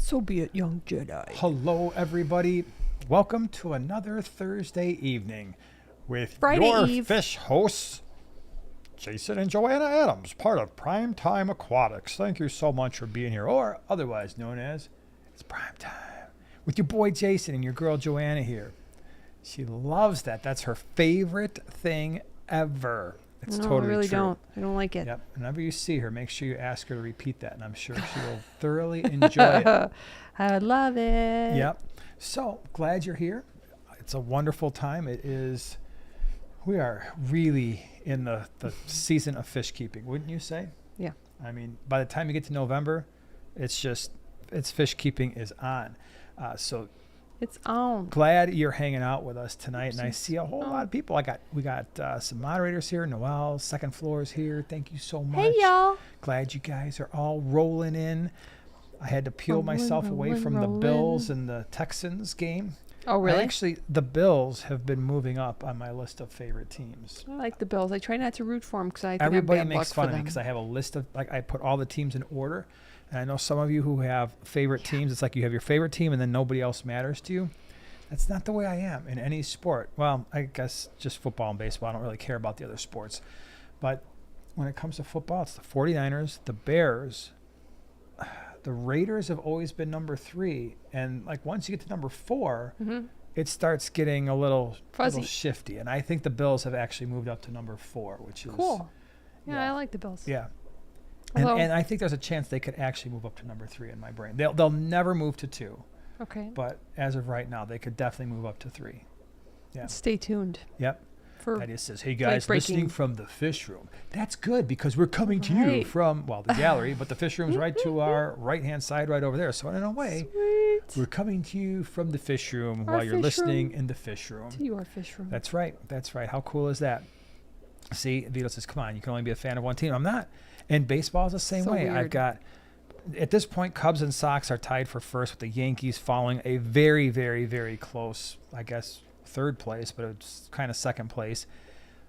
So be it, young Jedi. Hello, everybody. Welcome to another Thursday evening with Friday your Eve. fish hosts, Jason and Joanna Adams, part of Prime Time Aquatics. Thank you so much for being here, or otherwise known as It's Prime Time, with your boy Jason and your girl Joanna here. She loves that. That's her favorite thing ever. It's No, totally I really true. don't. I don't like it. Yep. Whenever you see her, make sure you ask her to repeat that, and I'm sure she will thoroughly enjoy it. I love it. Yep. So glad you're here. It's a wonderful time. We are really in the season of fish keeping, wouldn't you say? Yeah. I mean, by the time you get to November, it's fish keeping is on. So It's on. glad you're hanging out with us tonight. And I see a whole Oh. lot of people. We got some moderators here. Noelle, second floor is here. Thank you so much. Hey, y'all. Glad you guys are all rolling in. I had to peel myself away rolling, from the rolling. Bills and the Texans game. Oh, really? The Bills have been moving up on my list of favorite teams. I like the Bills. I try not to root for them because I think Everybody I have bad makes luck fun for of me them. because I have a list of, I put all the teams in order. And I know some of you who have favorite teams, it's like you have your favorite team and then nobody else matters to you. That's not the way I am in any sport. Well, I guess just football and baseball. I don't really care about the other sports. But when it comes to football, it's the 49ers, the Bears. The Raiders have always been number 3. And like once you get to number 4, Mhm. it starts getting a little Fuzzy. shifty. And I think the Bills have actually moved up to number 4, which is Cool. Yeah, yeah. I like the Bills. Yeah. Although- And I think there's a chance they could actually move up to number 3 in my brain. They'll never move to 2, Okay. but as of right now, they could definitely move up to 3. Yeah. Stay tuned Yep. for That says, hey guys, breaking. listening from the fish room. That's good because we're coming to you Right. from, the gallery, but the fish room's right to our right-hand side right over there. So in a way, Sweet. we're coming to you from the fish room Our while you're fish listening room. in the fish room. To your fish room. That's right. That's right. How cool is that? See, Vito says, come on, you can only be a fan of one team. I'm not. And baseball is the same So way. I've weird. got, at this point, Cubs and Sox are tied for first with the Yankees following a very, very, very close, I guess, third place, but it's kind of second place.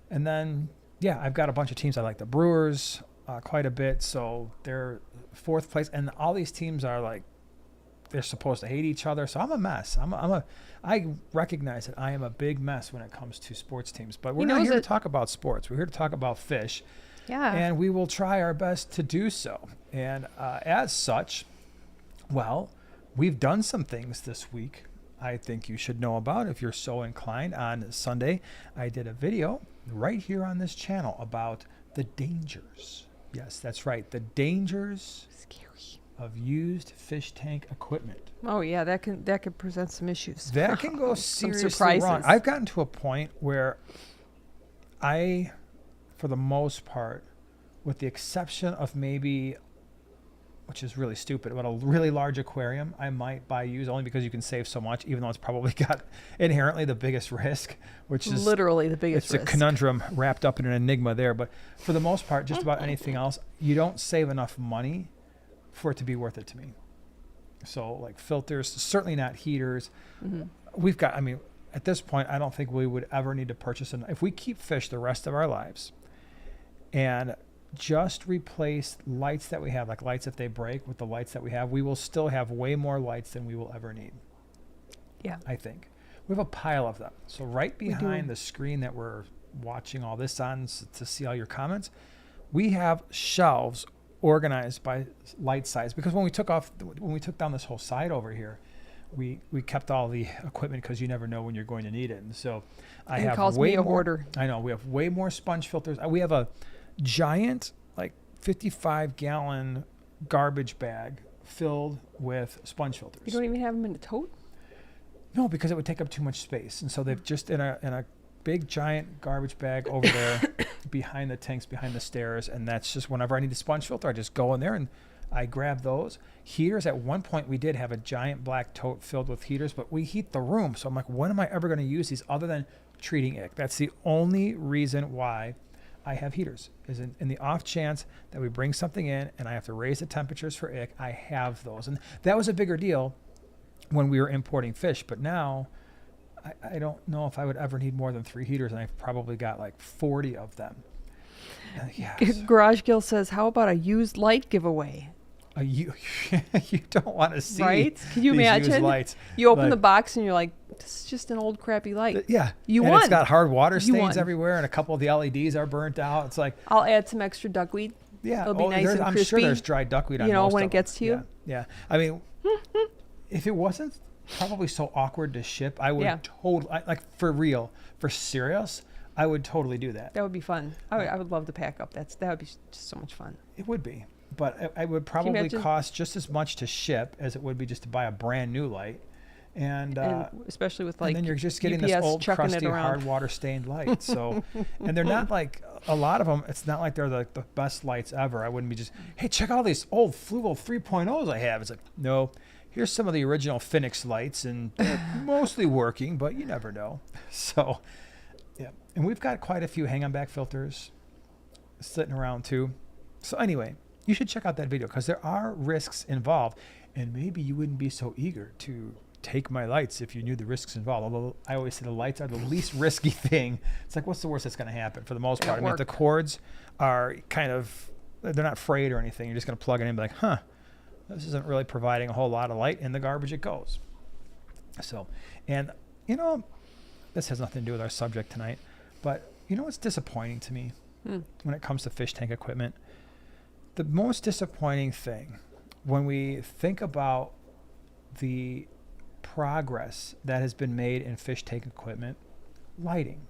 And then, yeah, I've got a bunch of teams. I like the Brewers quite a bit. So they're fourth place. And all these teams are like, they're supposed to hate each other. So I'm a mess. I recognize that I am a big mess when it comes to sports teams. But we're He not knows here to it. talk about sports. We're here to talk about fish. Yeah. And we will try our best to do so. And as such, well, we've done some things this week I think you should know about if you're so inclined. On Sunday, I did a video right here on this channel about the dangers. Yes, that's right. The dangers Scary. of used fish tank equipment. Oh yeah, that could present some issues. That can go Some seriously surprises. wrong. I've gotten to a point where for the most part, with the exception of maybe, which is really stupid, but a really large aquarium, I might buy used only because you can save so much, even though it's probably got inherently the biggest risk, which is Literally the biggest it's risk. a conundrum wrapped up in an enigma there. But for the most part, just about anything else, you don't save enough money for it to be worth it to me. So like filters, certainly not heaters. Mhm. We've got, at this point, I don't think we would ever need to purchase if we keep fish the rest of our lives and just replace lights that we have, like lights if they break with the lights that we have, we will still have way more lights than we will ever need. Yeah. I think. We have a pile of them. So right do. behind the screen that we're watching all this on to see all your comments, we have shelves organized by light size, because when we took down this whole side over here, we kept all the equipment because you never know when you're going to need it. And so I He have calls way me a more, hoarder. I know we have way more sponge filters. We have a giant, like 55-gallon garbage bag filled with sponge filters. You don't even have them in a tote? No, because it would take up too much space. And so they've just in a big giant garbage bag over there behind the tanks, behind the stairs. And that's just whenever I need a sponge filter, I just go in there and I grab those. Heaters, at one point we did have a giant black tote filled with heaters, but we heat the room. So I'm like, when am I ever going to use these other than treating ick? That's the only reason why I have heaters, is in the off chance that we bring something in and I have to raise the temperatures for ick, I have those. And that was a bigger deal when we were importing fish, but now I don't know if I would ever need more than 3 heaters, and I've probably got like 40 of them. Yes. Garage Gill says, how about a used light giveaway? You you don't want to see Right? Can you these used imagine? lights. You open Like- the box and you're like, this is just an old crappy light. Yeah, You and won. It's got hard water You stains won. everywhere, and a couple of the LEDs are burnt out. It's like, I'll add some extra duckweed. yeah, It'll be nice there's- and I'm sure crispy, there's dry duckweed on you know, most when of it gets to them. you. Yeah. I mean, if it wasn't probably so awkward to ship, I would Yeah. totally, like for real, for serious, I would totally do that. That would be fun. I would love to pack up. That would be just so much fun. It would be, but it would probably imagine? cost just as much to ship as it would be just to buy a brand new light. And Especially with like and then you're just getting this UPS old, chucking it crusty, around. hard water stained light. So, and they're not like a lot of them. It's not like they're the best lights ever. I wouldn't be just, hey, check out all these old Fluval 3.0s I have. It's like, no, here's some of the original Phoenix lights, and they're mostly working, but you never know. So, yeah, and we've got quite a few hang-on back filters sitting around too. So anyway, you should check out that video because there are risks involved, and maybe you wouldn't be so eager to take my lights if you knew the risks involved. Although I always say the lights are the least risky thing. It's like, what's the worst that's going to happen for the most They part? I don't mean, if the work. cords are kind of, they're not frayed or anything. You're just going to plug it in and be like, huh, this isn't really providing a whole lot of light. In the garbage it goes. So, and you know, this has nothing to do with our subject tonight, but you know what's disappointing to me when it comes to fish tank equipment? The most disappointing thing when we think about the progress that has been made in fish tank equipment, lighting.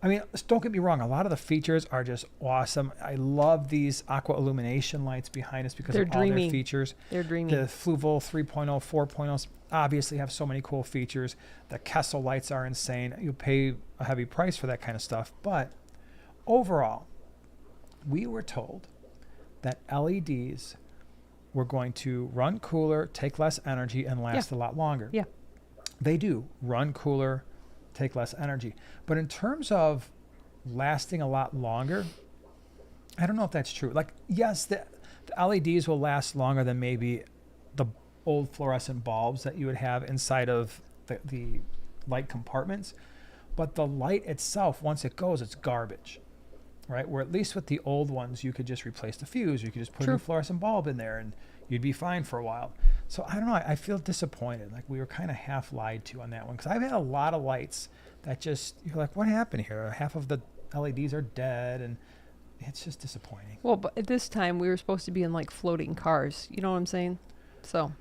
I mean, don't get me wrong, a lot of the features are just awesome. I love these aqua illumination lights behind us because They're of all their dreamy. features. They're dreamy. The Fluval 3.0, 4.0s obviously have so many cool features. The Kessel lights are insane. You pay a heavy price for that kind of stuff. But overall, we were told that LEDs were going to run cooler, take less energy, and last a lot longer. Yeah. They do run cooler, take less energy. But in terms of lasting a lot longer, I don't know if that's true. Like, yes, the LEDs will last longer than maybe the old fluorescent bulbs that you would have inside of the light compartments. But the light itself, once it goes, it's garbage, right? Where at least with the old ones, you could just replace the fuse. You could just put a new True. fluorescent bulb in there and you'd be fine for a while. So I don't know. I feel disappointed. Like we were kind of half lied to on that one. Because I've had a lot of lights that just, you're like, what happened here? Half of the LEDs are dead. And it's just disappointing. Well, but at this time we were supposed to be in like floating cars. You know what I'm saying? So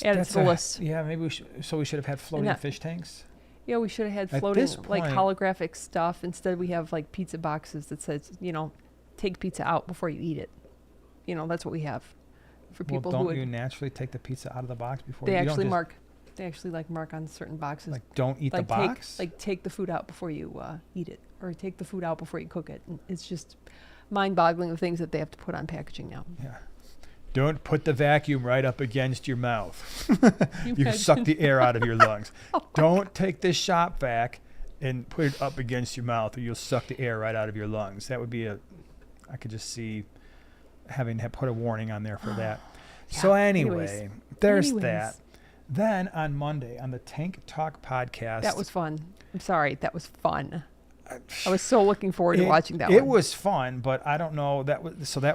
add it That's to the list. Yeah, maybe we should. So we should have had floating that- fish tanks. yeah, we should have had At floating this like point- holographic stuff. Instead, we have like pizza boxes that says, you know, take pizza out before you eat it. You know, that's what we have for Well, people don't who you would, naturally take the pizza out of the box before they you don't actually just, mark. They actually like mark on certain boxes. like don't eat the like box? take the food out before you eat it, or take the food out before you cook it. And it's just mind-boggling the things that they have to put on packaging now. Yeah. Don't put the vacuum right up against your mouth. You imagine? suck the air out of your lungs. Don't take this shop vac and put it up against your mouth or you'll suck the air right out of your lungs. That would be I could just see having to put a warning on there for that. So Yeah, anyway, anyways. there's Anyways. that. Then on Monday on the Tank Talk podcast. That was fun. I'm sorry, that was fun. I was so looking forward to watching that It one. was fun, but I don't know. That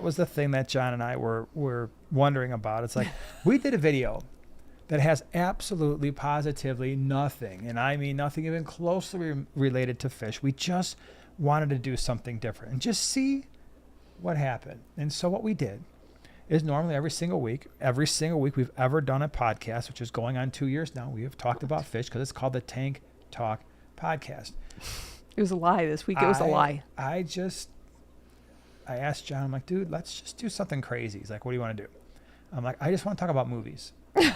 was the thing that John and I were wondering about. It's like we did a video that has absolutely positively nothing, and I mean nothing even closely related to fish. We just wanted to do something different and just see what happened. And so what we did is normally every single week we've ever done a podcast, which is going on 2 years now, we have talked about fish because it's called the Tank Talk Podcast. It was a lie this week. It was a lie. I asked John, I'm like, dude, let's just do something crazy. He's like, what do you want to do? I'm like, I just want to talk about movies.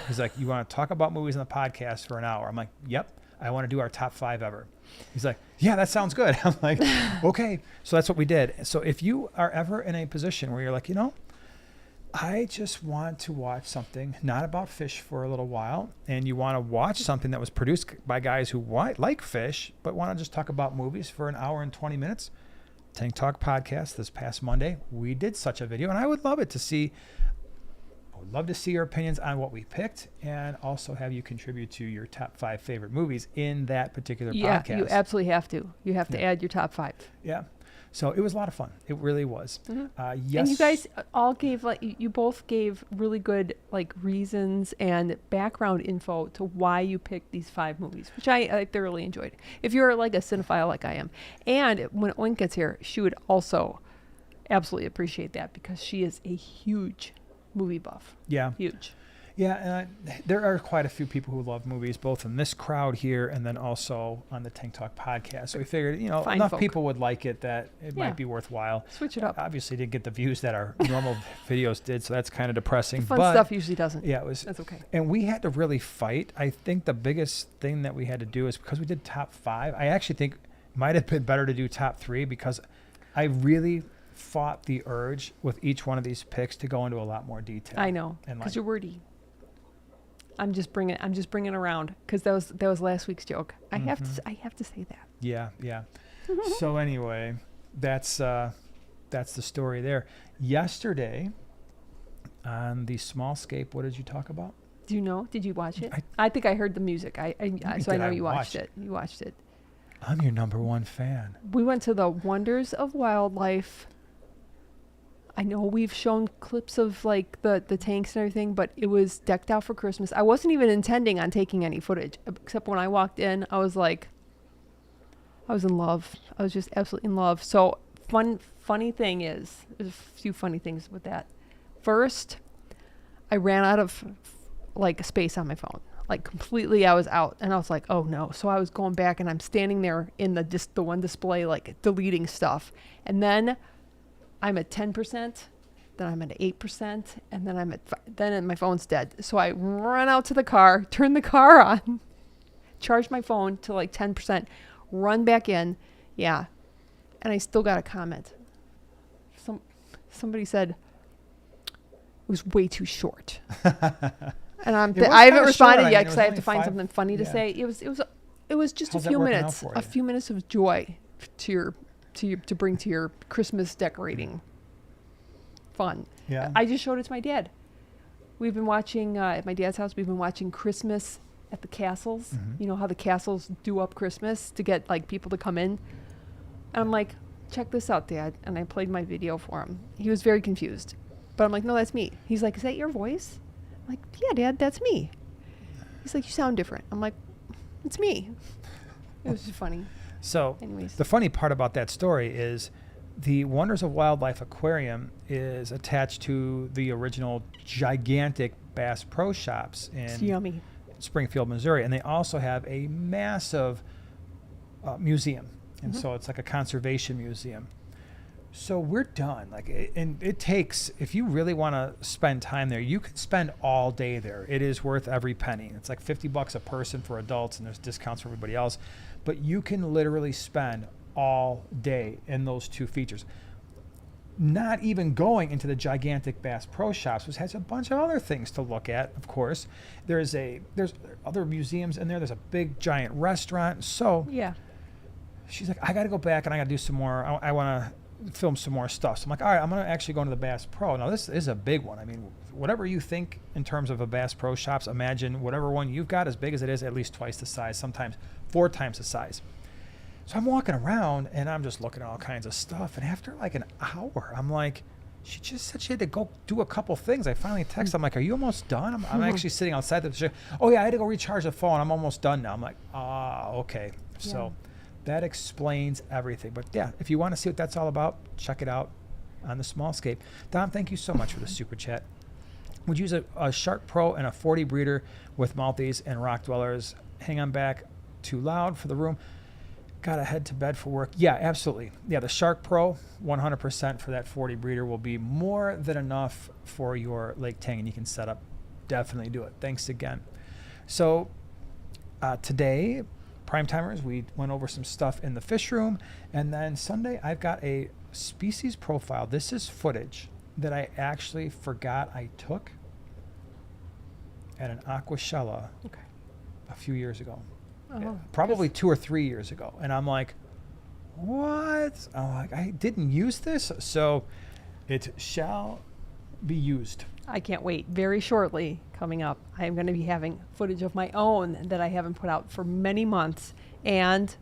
He's like, you want to talk about movies on the podcast for an hour? I'm like, yep. I want to do our top 5 ever. He's like, yeah, that sounds good. I'm like, okay. So that's what we did. So if you are ever in a position where you're like, you know, I just want to watch something not about fish for a little while, and you want to watch something that was produced by guys who like fish, but want to just talk about movies for an hour and 20 minutes, Tank Talk Podcast this past Monday, we did such a video, and I would love to see your opinions on what we picked, and also have you contribute to your top 5 favorite movies in that particular Yeah, podcast. you absolutely have to. You have to add your top 5. Yeah. So it was a lot of fun. It really was. Yes. And you guys all gave you both gave really good like reasons and background info to why you picked these 5 movies, which I thoroughly enjoyed. If you're like a cinephile like I am, and when Oink gets here, she would also absolutely appreciate that because she is a huge movie buff. Yeah. Huge. Yeah, there are quite a few people who love movies, both in this crowd here and then also on the Tank Talk podcast. So we figured, Fine enough folk. people would like it that it Yeah. might be worthwhile. Switch it up. Obviously, didn't get the views that our normal videos did, so that's kind of depressing. Fun but stuff usually doesn't. yeah, it was. That's okay. And we had to really fight. I think the biggest thing that we had to do is because we did top 5. I actually think it might have been better to do top 3 because I really fought the urge with each one of these picks to go into a lot more detail. I know, And because like- you're wordy. I'm just bringing around because that was last week's joke. I have to say that. Yeah. So anyway, that's the story there. Yesterday on the Smallscape, what did you talk about? Do you know? Did you watch it? I think I heard the music. So I know you watched watch it. You watched it. I'm your number 1 fan. We went to the Wonders of Wildlife. I know we've shown clips of like the tanks and everything, but it was decked out for Christmas. I wasn't even intending on taking any footage, except when I walked in, I was like, I was in love. I was just absolutely in love. So funny thing is, there's a few funny things with that. First, I ran out of like space on my phone. Like completely, I was out, and I was like, "Oh no!" So I was going back, and I'm standing there in the one display, like deleting stuff, and then I'm at 10%, then I'm at 8%, and then then my phone's dead. So I run out to the car, turn the car on, charge my phone to like 10%, run back in, yeah, and I still got a comment. Somebody said it was way too short. And It was I haven't kinda responded short. I yet mean, it because was I have only to find 5 something funny to yeah. say. It was just How's a that few working out minutes, for a you? few minutes of joy to bring to your Christmas decorating fun. Yeah. I just showed it to my dad. We've been watching at my dad's house. We've been watching Christmas at the castles. Mhm. You know how the castles do up Christmas to get like people to come in. And I'm like, check this out, Dad. And I played my video for him. He was very confused, but I'm like, no, that's me. He's like, is that your voice? I'm like, yeah, Dad, that's me. He's like, you sound different. I'm like, it's me. It was just funny. So Anyways. the funny part about that story is the Wonders of Wildlife Aquarium is attached to the original gigantic Bass Pro Shops It's in yummy. Springfield, Missouri. And they also have a massive museum. And so it's like a conservation museum. So we're done. And it takes, if you really want to spend time there, you can spend all day there. It is worth every penny. It's like $50 a person for adults, and there's discounts for everybody else. But you can literally spend all day in those 2 features. Not even going into the gigantic Bass Pro Shops, which has a bunch of other things to look at, of course. There's other museums in there. There's a big, giant restaurant. So Yeah. she's like, I got to go back and I got to do some more. I want to film some more stuff. So I'm like, all right, I'm going to actually go into the Bass Pro. Now, this is a big one. I mean, whatever you think in terms of a Bass Pro Shops, imagine whatever one you've got, as big as it is, at least twice the size, sometimes 4 times the size. So I'm walking around and I'm just looking at all kinds of stuff. And after like an hour, I'm like, she just said she had to go do a couple things. I finally texted. I'm like, are you almost done? I'm actually sitting outside the show. Oh, yeah, I had to go recharge the phone. I'm almost done now. I'm like, okay. So that explains everything. But yeah, if you want to see what that's all about, check it out on the Smallscape. Dom, thank you so much for the super chat. Would use a Shark Pro and a 40 breeder with Maltese and Rock Dwellers. Hang on back. Too loud for the room. Gotta head to bed for work. Yeah, absolutely. Yeah, the Shark Pro, 100% for that 40 breeder will be more than enough for your Lake Tang, you can set up. Definitely do it. Thanks again. So today, Prime Timers, we went over some stuff in the fish room, and then Sunday I've got a species profile. This is footage that I actually forgot I took at an Aquashella a few years ago. Probably 2 or 3 years ago. And I'm like, what? I'm like, I didn't use this. So it shall be used. I can't wait. Very shortly coming up, I am going to be having footage of my own that I haven't put out for many months and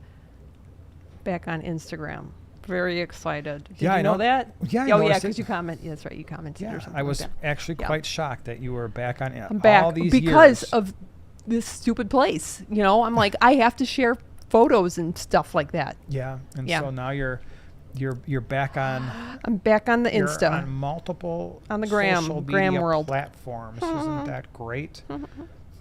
back on Instagram for very excited. Did Yeah, you I know know. that? Yeah, I Oh, yeah, noticed because it. you comment. Yeah, that's right. You commented or Yeah, something I was like that. actually Yeah. quite shocked that you were back on I'm back all these because years. of this stupid place. You know, I'm like, I have to share photos and stuff like that. Yeah, and Yeah. so now you're back on. I'm back on the You're Insta. on multiple On the gram- social gram media world. platforms. Isn't that great?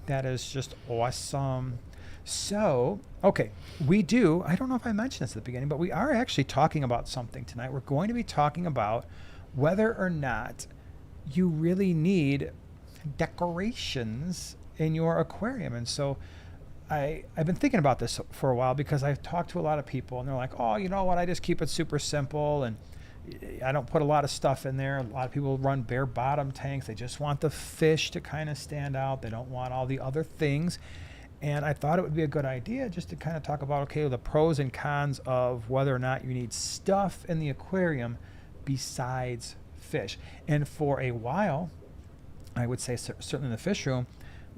That is just awesome. So, okay, I don't know if I mentioned this at the beginning, but we are actually talking about something tonight. We're going to be talking about whether or not you really need decorations in your aquarium. And so I've been thinking about this for a while because I've talked to a lot of people and they're like, oh, you know what? I just keep it super simple and I don't put a lot of stuff in there. A lot of people run bare bottom tanks. They just want the fish to kind of stand out. They don't want all the other things. And I thought it would be a good idea just to kind of talk about, okay, the pros and cons of whether or not you need stuff in the aquarium besides fish. And for a while, I would say certainly in the fish room,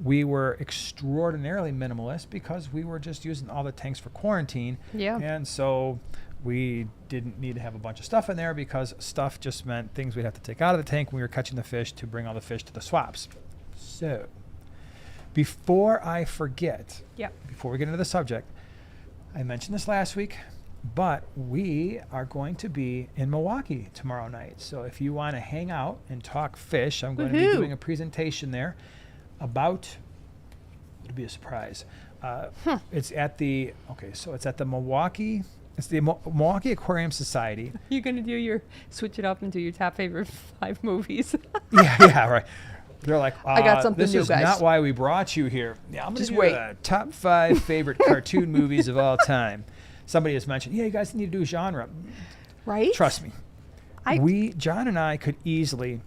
we were extraordinarily minimalist because we were just using all the tanks for quarantine. Yeah. And so we didn't need to have a bunch of stuff in there because stuff just meant things we'd have to take out of the tank when we were catching the fish to bring all the fish to the swaps. So before I forget, Yep. before we get into the subject, I mentioned this last week, but we are going to be in Milwaukee tomorrow night. So if you want to hang out and talk fish, I'm going to be Woohoo. doing a presentation there about, it'll be a surprise. It's at the Milwaukee, it's the Milwaukee Aquarium Society. You're going to do switch it up and do your top favorite 5 movies. yeah, right. They're like, I got something this new, is guys. not why we brought you here. Yeah, I'm going to Just do wait. the top 5 favorite cartoon movies of all time. Somebody has mentioned, yeah, you guys need to do genre. Right? Trust me. I- John and I could easily,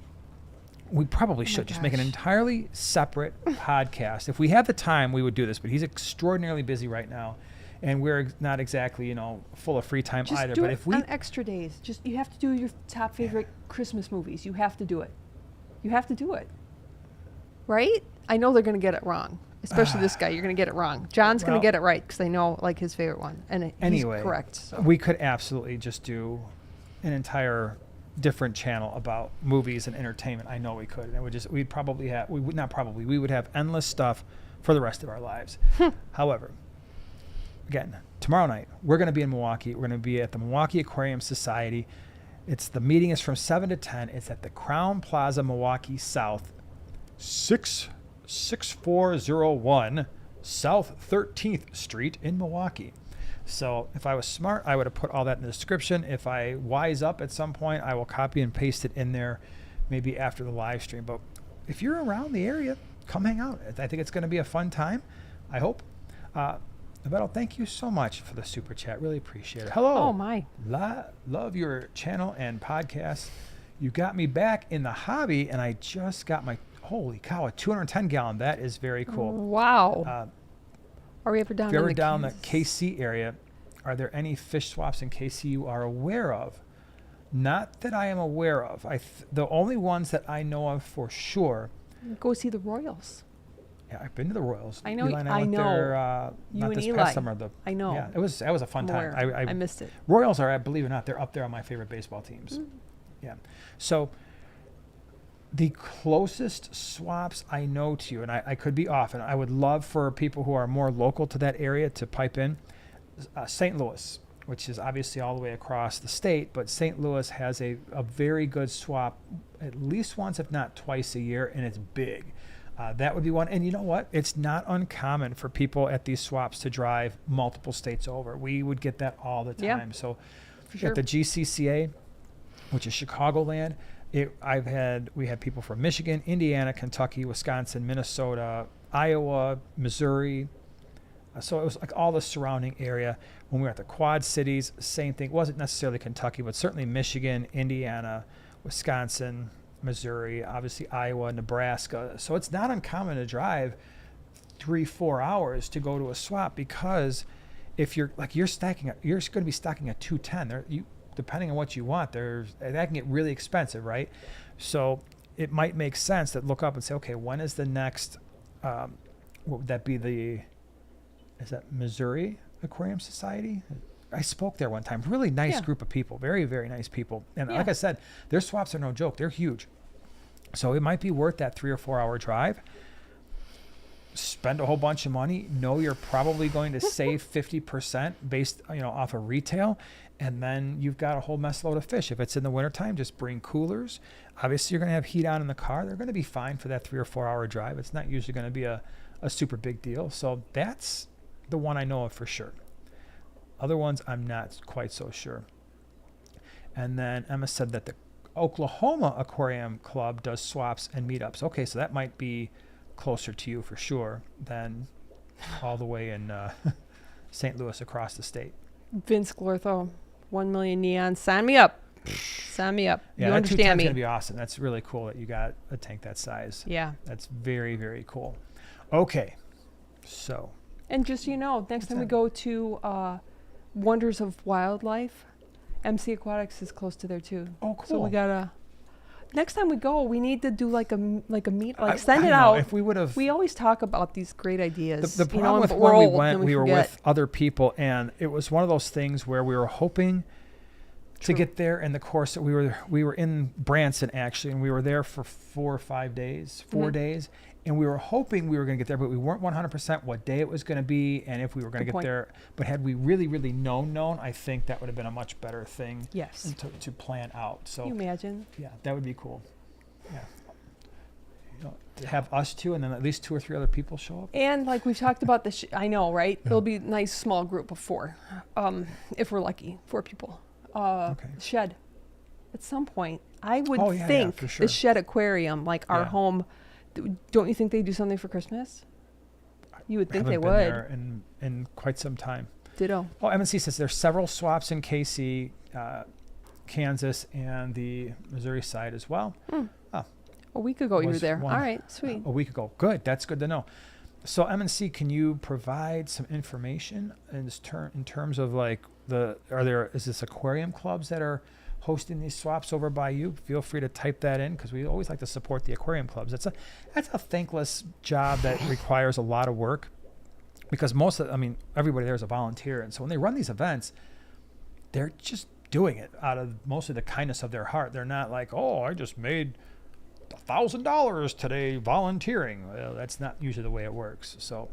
we probably should just make an gosh. entirely separate podcast. If we had the time, we would do this, but he's extraordinarily busy right now. And we're not exactly, full of free time Just either. do But it if we, on extra days. Just you have to do your top favorite Christmas movies. You have to do it. You have to do it. Right? I know they're going to get it wrong. Especially this guy. You're going to get it wrong. John's going Well- to get it right because they know like his favorite one. And anyway, he's correct. So. we could absolutely just do an entire different channel about movies and entertainment. I know we could. And we would have endless stuff for the rest of our lives. However, again, tomorrow night, we're going to be in Milwaukee. We're going to be at the Milwaukee Aquarium Society. The meeting is from 7 to 10. It's at the Crown Plaza, Milwaukee South, 6401 South 13th Street in Milwaukee. So if I was smart, I would have put all that in the description. If I wise up at some point, I will copy and paste it in there maybe after the live stream. But if you're around the area, come hang out. I think it's going to be a fun time, I hope. Beto, thank you so much for the super chat. Really appreciate it. Hello. Oh, my. Love your channel and podcast. You got me back in the hobby, and I just got my, holy cow, a 210 gallon. That is very cool. Wow. Are we ever down If you're in ever the down the Kansas? KC area, are there any fish swaps in KC you are aware of? Not that I am aware of. The only ones that I know of for sure. Go see the Royals. Yeah, I've been to the Royals. I know- Eli and I went know. there, You not and this Eli. past summer. I know. Yeah, that was a fun I'm time. aware. I I missed it. Royals are, believe it or not, they're up there on my favorite baseball teams. Yeah. So the closest swaps I know to you, and I could be off, and I would love for people who are more local to that area to pipe in, St. Louis, which is obviously all the way across the state, but St. Louis has a very good swap at least once, if not twice a year, and it's big. That would be one. And you know what? It's not uncommon for people at these swaps to drive multiple states over. We would get that all the Yeah. time. So For sure. at the GCCA, which is Chicagoland, we had people from Michigan, Indiana, Kentucky, Wisconsin, Minnesota, Iowa, Missouri. So it was like all the surrounding area. When we were at the Quad Cities, same thing. It wasn't necessarily Kentucky, but certainly Michigan, Indiana, Wisconsin, Missouri, obviously Iowa, Nebraska. So it's not uncommon to drive 3-4 hours to go to a swap, because if you're going to be stocking a 210. Depending on what you want, that can get really expensive, right? So it might make sense to look up and say, okay, when is the next? What would that be? Is that Missouri Aquarium Society? I spoke there one time. Really nice Yeah. group of people. Very, very nice people. And Yeah. like I said, their swaps are no joke. They're huge. So it might be worth that 3 or 4 hour drive. Spend a whole bunch of money. Know you're probably going to save 50% based, off of retail. And then you've got a whole mess load of fish. If it's in the wintertime, just bring coolers. Obviously, you're going to have heat on in the car. They're going to be fine for that 3 or 4 hour drive. It's not usually going to be a super big deal. So that's the one I know of for sure. Other ones, I'm not quite so sure. And then Emma said that the Oklahoma Aquarium Club does swaps and meetups. Okay, so that might be closer to you for sure than all the way in St. Louis across the state. Vince Glortho, 1 million neon. Sign me up. Sign me up. Yeah, You that 210's understand me. going to be awesome. That's really cool that you got a tank that size. Yeah. That's very, very cool. Okay, so. And just, next What's time we that? go to Wonders of Wildlife, MC Aquatics is close to there too. Oh, cool. So we gotta. Next time we go, we need to do like a meet, send I it know, out. If we would have. We always talk about these great ideas. The problem with but when we're we old, went, and we were forget. with other people, and it was one of those things where we were hoping to True. get there in the course that we were in Branson actually, and we were there for 4 or 5 days, 4 Mhm. days, and we were hoping we were going to get there, but we weren't 100% what day it was going to be, and if we were going to Good get point. there. But had we really, really known, I think that would have been a much better thing Yes. to plan out. Can you So imagine? yeah, that would be cool. Yeah. To have us two, and then at least 2 or 3 other people show up. And like we've talked about this, I know, right? It'll be a nice small group of 4, if we're lucky, 4 people. Okay. Shed. At some point, I would Oh, yeah, think for sure. the Shed Aquarium, like our Yeah. home, don't you think they do something for Christmas? You would think Haven't they been would. there in quite some time. Ditto. Oh, MNC says there's several swaps in KC, Kansas, and the Missouri side as well. A week ago you were Was there. one, All right, sweet. A week ago. Good. That's good to know. So MNC, can you provide some information in terms of like is this aquarium clubs that are hosting these swaps over by you? Feel free to type that in because we always like to support the aquarium clubs. That's a thankless job that requires a lot of work because everybody there is a volunteer, and so when they run these events, they're just doing it out of mostly the kindness of their heart. They're not like, oh, I just made $1,000 today volunteering. Well, that's not usually the way it works. So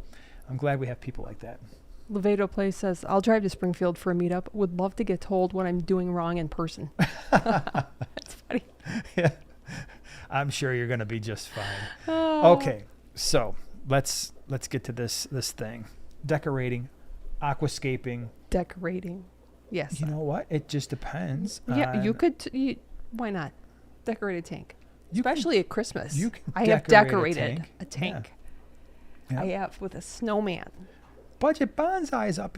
I'm glad we have people like that. Levato Place says, I'll drive to Springfield for a meetup. Would love to get told what I'm doing wrong in person. That's funny. Yeah. I'm sure you're going to be just fine. Oh. Okay. So let's get to this thing. Decorating, aquascaping. Decorating. Yes. You know what? It just depends. Yeah, you on- could. Why not? Decorate a tank. you can- Especially at Christmas. you can I have decorate a decorated tank. a tank. Yeah. I have with a snowman. Budget Bonsai's up.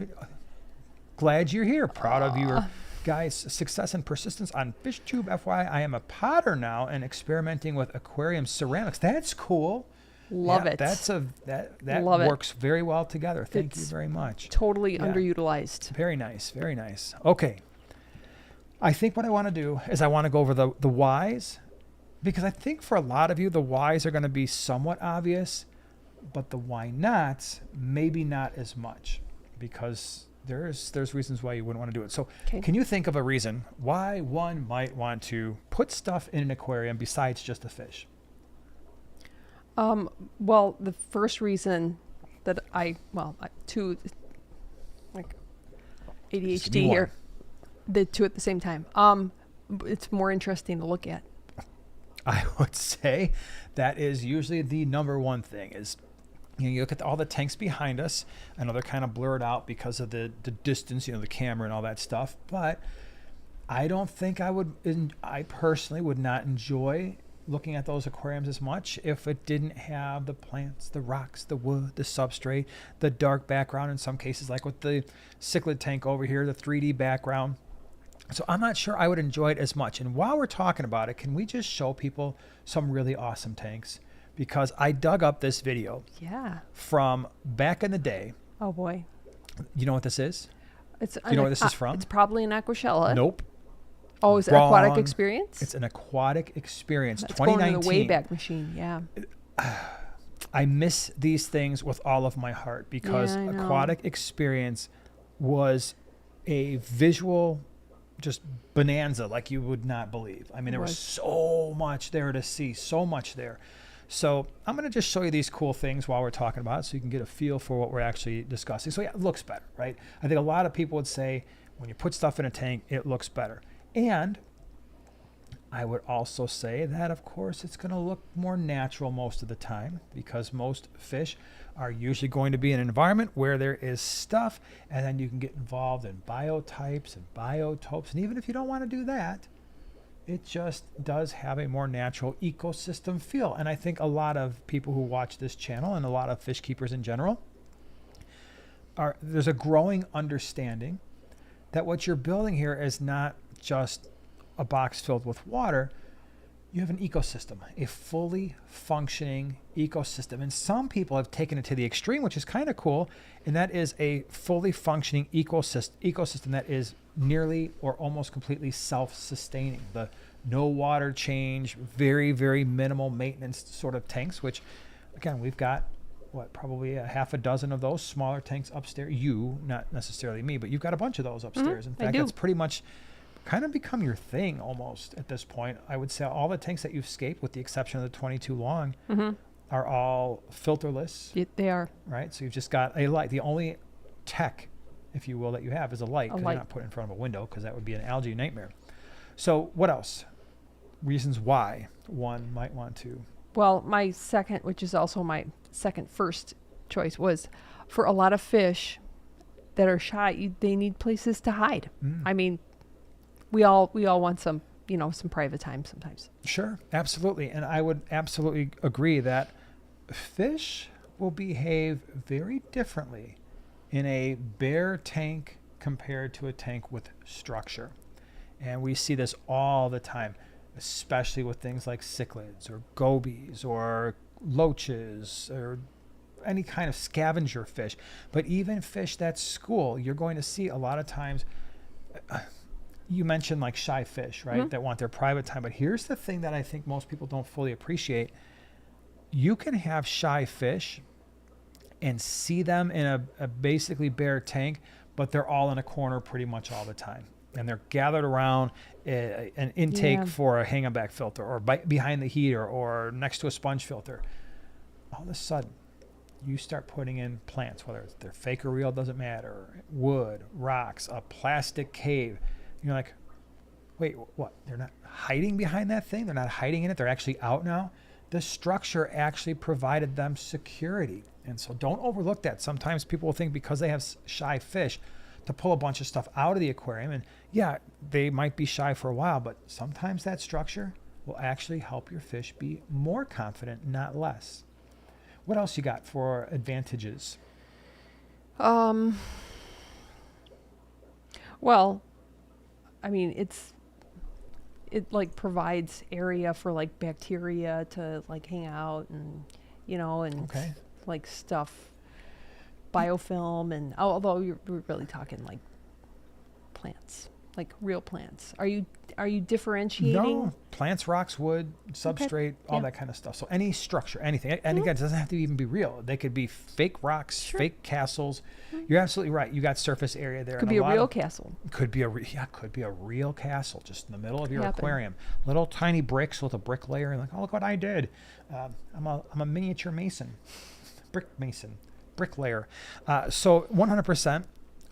Glad you're here. Proud of your guys' success and persistence on FishTube. FYI, I am a potter now and experimenting with aquarium ceramics. That's cool. Love Yeah, it. That Love it. works very well together. Thank you It's very much. Totally Yeah. underutilized. Very nice. Very nice. Okay. I think what I want to do is I want to go over the whys, because I think for a lot of you the whys are going to be somewhat obvious, but the why nots maybe not as much, because there's reasons why you wouldn't want to do it. So 'Kay. can you think of a reason why one might want to put stuff in an aquarium besides just a fish? Well, the first reason that two, like Just give me ADHD here, one. the two at the same time. It's more interesting to look at. I would say that is usually the number one thing is, you look at all the tanks behind us. I know they're kind of blurred out because of the distance, the camera and all that stuff, but I don't think I personally would not enjoy looking at those aquariums as much if it didn't have the plants, the rocks, the wood, the substrate, the dark background in some cases, like with the cichlid tank over here, the 3D background. So I'm not sure I would enjoy it as much. And while we're talking about it, can we just show people some really awesome tanks? Because I dug up this video Yeah. from back in the day. Oh boy. You know what this is? It's You know where this is from? It's probably an Aquashella. Nope. Oh, is it Wrong. Aquatic Experience? It's an Aquatic Experience, That's going to 2019. the Wayback Machine. Yeah. I miss these things with all of my heart because Yeah, I know. Aquatic Experience was a visual just bonanza like you would not believe. I mean, there was so much there to see, so much there. So I'm going to just show you these cool things while we're talking about it so you can get a feel for what we're actually discussing. So yeah, it looks better, right? I think a lot of people would say when you put stuff in a tank, it looks better. And I would also say that, of course, it's going to look more natural most of the time because most fish are usually going to be in an environment where there is stuff, and then you can get involved in biotypes and biotopes. And even if you don't want to do that, it just does have a more natural ecosystem feel. And I think a lot of people who watch this channel and a lot of fish keepers in general there's a growing understanding that what you're building here is not just a box filled with water. You have an ecosystem, a fully functioning ecosystem. And some people have taken it to the extreme, which is kind of cool. And that is a fully functioning ecosystem that is nearly or almost completely self-sustaining. The no water change, very, very minimal maintenance sort of tanks, which again, we've got probably a half a dozen of those smaller tanks upstairs. You, not necessarily me, but you've got a bunch of those upstairs. In fact, that's pretty much kind of become your thing almost at this point. I would say all the tanks that you've scaped, with the exception of the 22 long, are all filterless. They are. Right? So you've just got a light. The only tech, if you will, that you have is a light, because you're not put in front of a window, because that would be an algae nightmare. So what else? Reasons why one might want to. Well, my second, which is also my first choice, was for a lot of fish that are shy, they need places to hide. I mean, we all want some private time sometimes. Sure, absolutely. And I would absolutely agree that fish will behave very differently in a bare tank compared to a tank with structure. And we see this all the time, especially with things like cichlids or gobies or loaches or any kind of scavenger fish. But even fish that school, you're going to see a lot of times, you mentioned like shy fish, right? That want their private time. But here's the thing that I think most people don't fully appreciate. You can have shy fish and see them in a basically bare tank, but they're all in a corner pretty much all the time. And they're gathered around an intake for a hang-on-back filter, or behind the heater, or next to a sponge filter. All of a sudden, you start putting in plants, whether they're fake or real, doesn't matter, wood, rocks, a plastic cave. And you're like, wait, what? They're not hiding behind that thing? They're not hiding in it? They're actually out now? The structure actually provided them security. And so don't overlook that. Sometimes people will think because they have shy fish to pull a bunch of stuff out of the aquarium. And yeah, they might be shy for a while, but sometimes that structure will actually help your fish be more confident, not less. What else you got for advantages? Well, I mean, it like provides area for like bacteria to like hang out and, and like stuff, biofilm, and although we're really talking like plants, like real plants. Are you differentiating? No, plants, rocks, wood, substrate, all that kind of stuff. So any structure, anything. And again, it doesn't have to even be real. They could be fake rocks, fake castles. You're absolutely right. You got surface area there. Could be a real castle. Could be a real castle just in the middle of your aquarium. Little tiny bricks with a brick layer. And like, oh, look what I did. I'm a miniature mason, bricklayer. So 100%.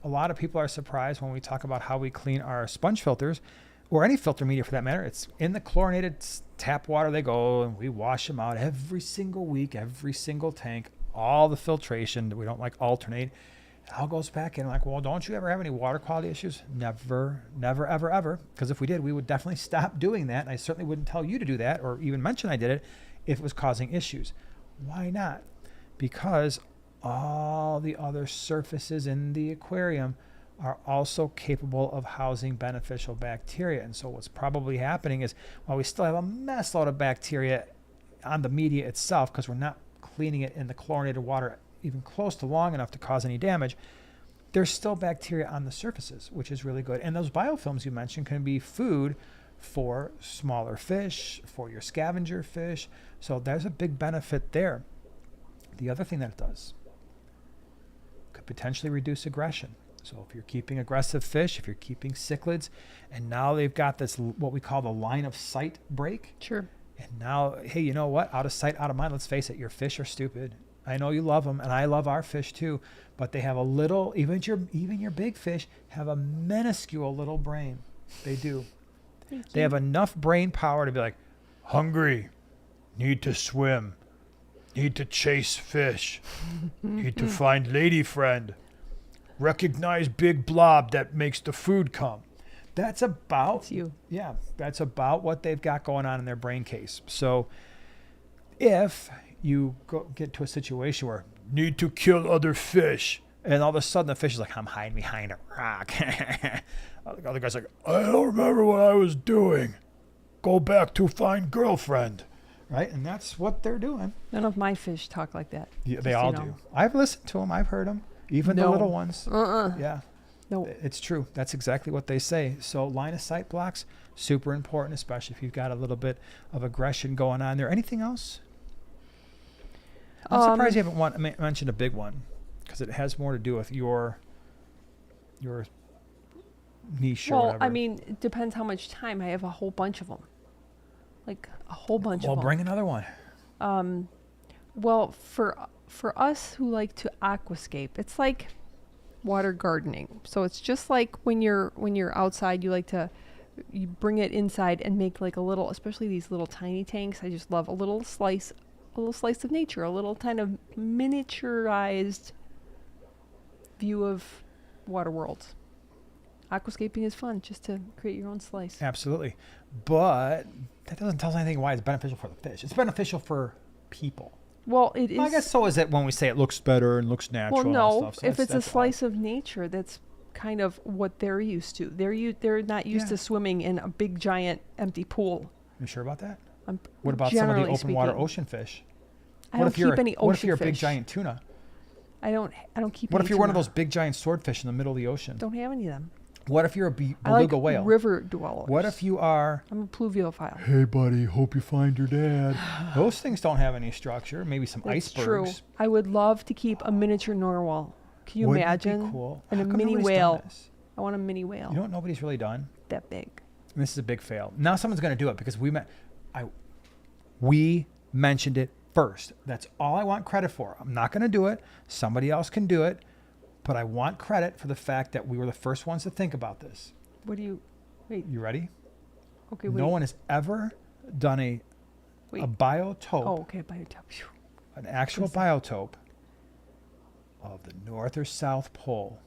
A lot of people are surprised when we talk about how we clean our sponge filters, or any filter media for that matter. It's in the chlorinated tap water they go, and we wash them out every single week, every single tank, all the filtration. We don't like alternate. It all goes back in. Like, well, don't you ever have any water quality issues? Never, ever, ever. Because if we did, we would definitely stop doing that. And I certainly wouldn't tell you to do that or even mention I did it if it was causing issues. Why not? Because all the other surfaces in the aquarium are also capable of housing beneficial bacteria. And so what's probably happening is, while we still have a mess load of bacteria on the media itself, because we're not cleaning it in the chlorinated water even close to long enough to cause any damage, there's still bacteria on the surfaces, which is really good. And those biofilms you mentioned can be food for smaller fish, for your scavenger fish. So there's a big benefit there. The other thing that it does could potentially reduce aggression. So if you're keeping aggressive fish, if you're keeping cichlids, and now they've got this what we call the line of sight break. Sure. And now, hey, you know what? Out of sight, out of mind. Let's face it, your fish are stupid. I know you love them, and I love our fish too, but they have a little, even your big fish have a minuscule little brain. They do. They have enough brain power to be like, hungry, need to swim, need to chase fish, need to find lady friend, recognize big blob that makes the food come. That's about That's you. Yeah, that's about what they've got going on in their brain case. So if you get to a situation where need to kill other fish, and all of a sudden the fish is like, I'm hiding behind a rock. The other guy's like, I don't remember what I was doing. Go back to find girlfriend. Right? And that's what they're doing. None of my fish talk like that. Yeah, they Just, all you know. do. I've listened to them. I've heard them. Even the No. little ones. Yeah. No. It's true. That's exactly what they say. So line of sight blocks, super important, especially if you've got a little bit of aggression going on there. Anything else? I'm surprised you haven't mentioned a big one, because it has more to do with your niche or Well, whatever. I mean, it depends how much time. I have a whole bunch of them. Like a whole bunch of Well, them. bring another one. Well, for us who like to aquascape, it's like water gardening. So it's just like when you're outside, you bring it inside and make like a little, especially these little tiny tanks. I just love a little slice of nature, a little kind of miniaturized view of water worlds. Aquascaping is fun, just to create your own slice. Absolutely. But that doesn't tell us anything why it's beneficial for the fish. It's beneficial for people. Well, it is. Well, I guess so is it when we say it looks better and looks natural. Well, and all no. that stuff. So If it's a that's slice of nature, that's kind of what they're used to. They're not used Yeah. to swimming in a big giant empty pool. You sure about that? I'm What about some of the generally open water speaking. ocean fish? I don't keep any ocean What if you're a big fish. giant tuna? I don't keep. What any if you're one of tuna. those big giant swordfish in the middle of the ocean? Don't have any of them. What if you're a I like beluga whale? river dwellers. What if you are, I'm a pluviophile. hey buddy, hope you find your dad? Those things don't have any structure. Maybe some That's icebergs. true. I would love to keep a miniature narwhal. Can you Wouldn't it be imagine? cool? And How a come mini nobody's done whale. this? I want a mini whale. You know what nobody's really done? That big. And this is a big fail. Now someone's going to do it because we mentioned it first. That's all I want credit for. I'm not going to do it. Somebody else can do it. But I want credit for the fact that we were the first ones to think about this. What do you? Wait. You ready? Okay. Wait. No one has ever done a biotope, Oh, okay. Biotope. Phew. an actual Listen. biotope of the North or South Pole.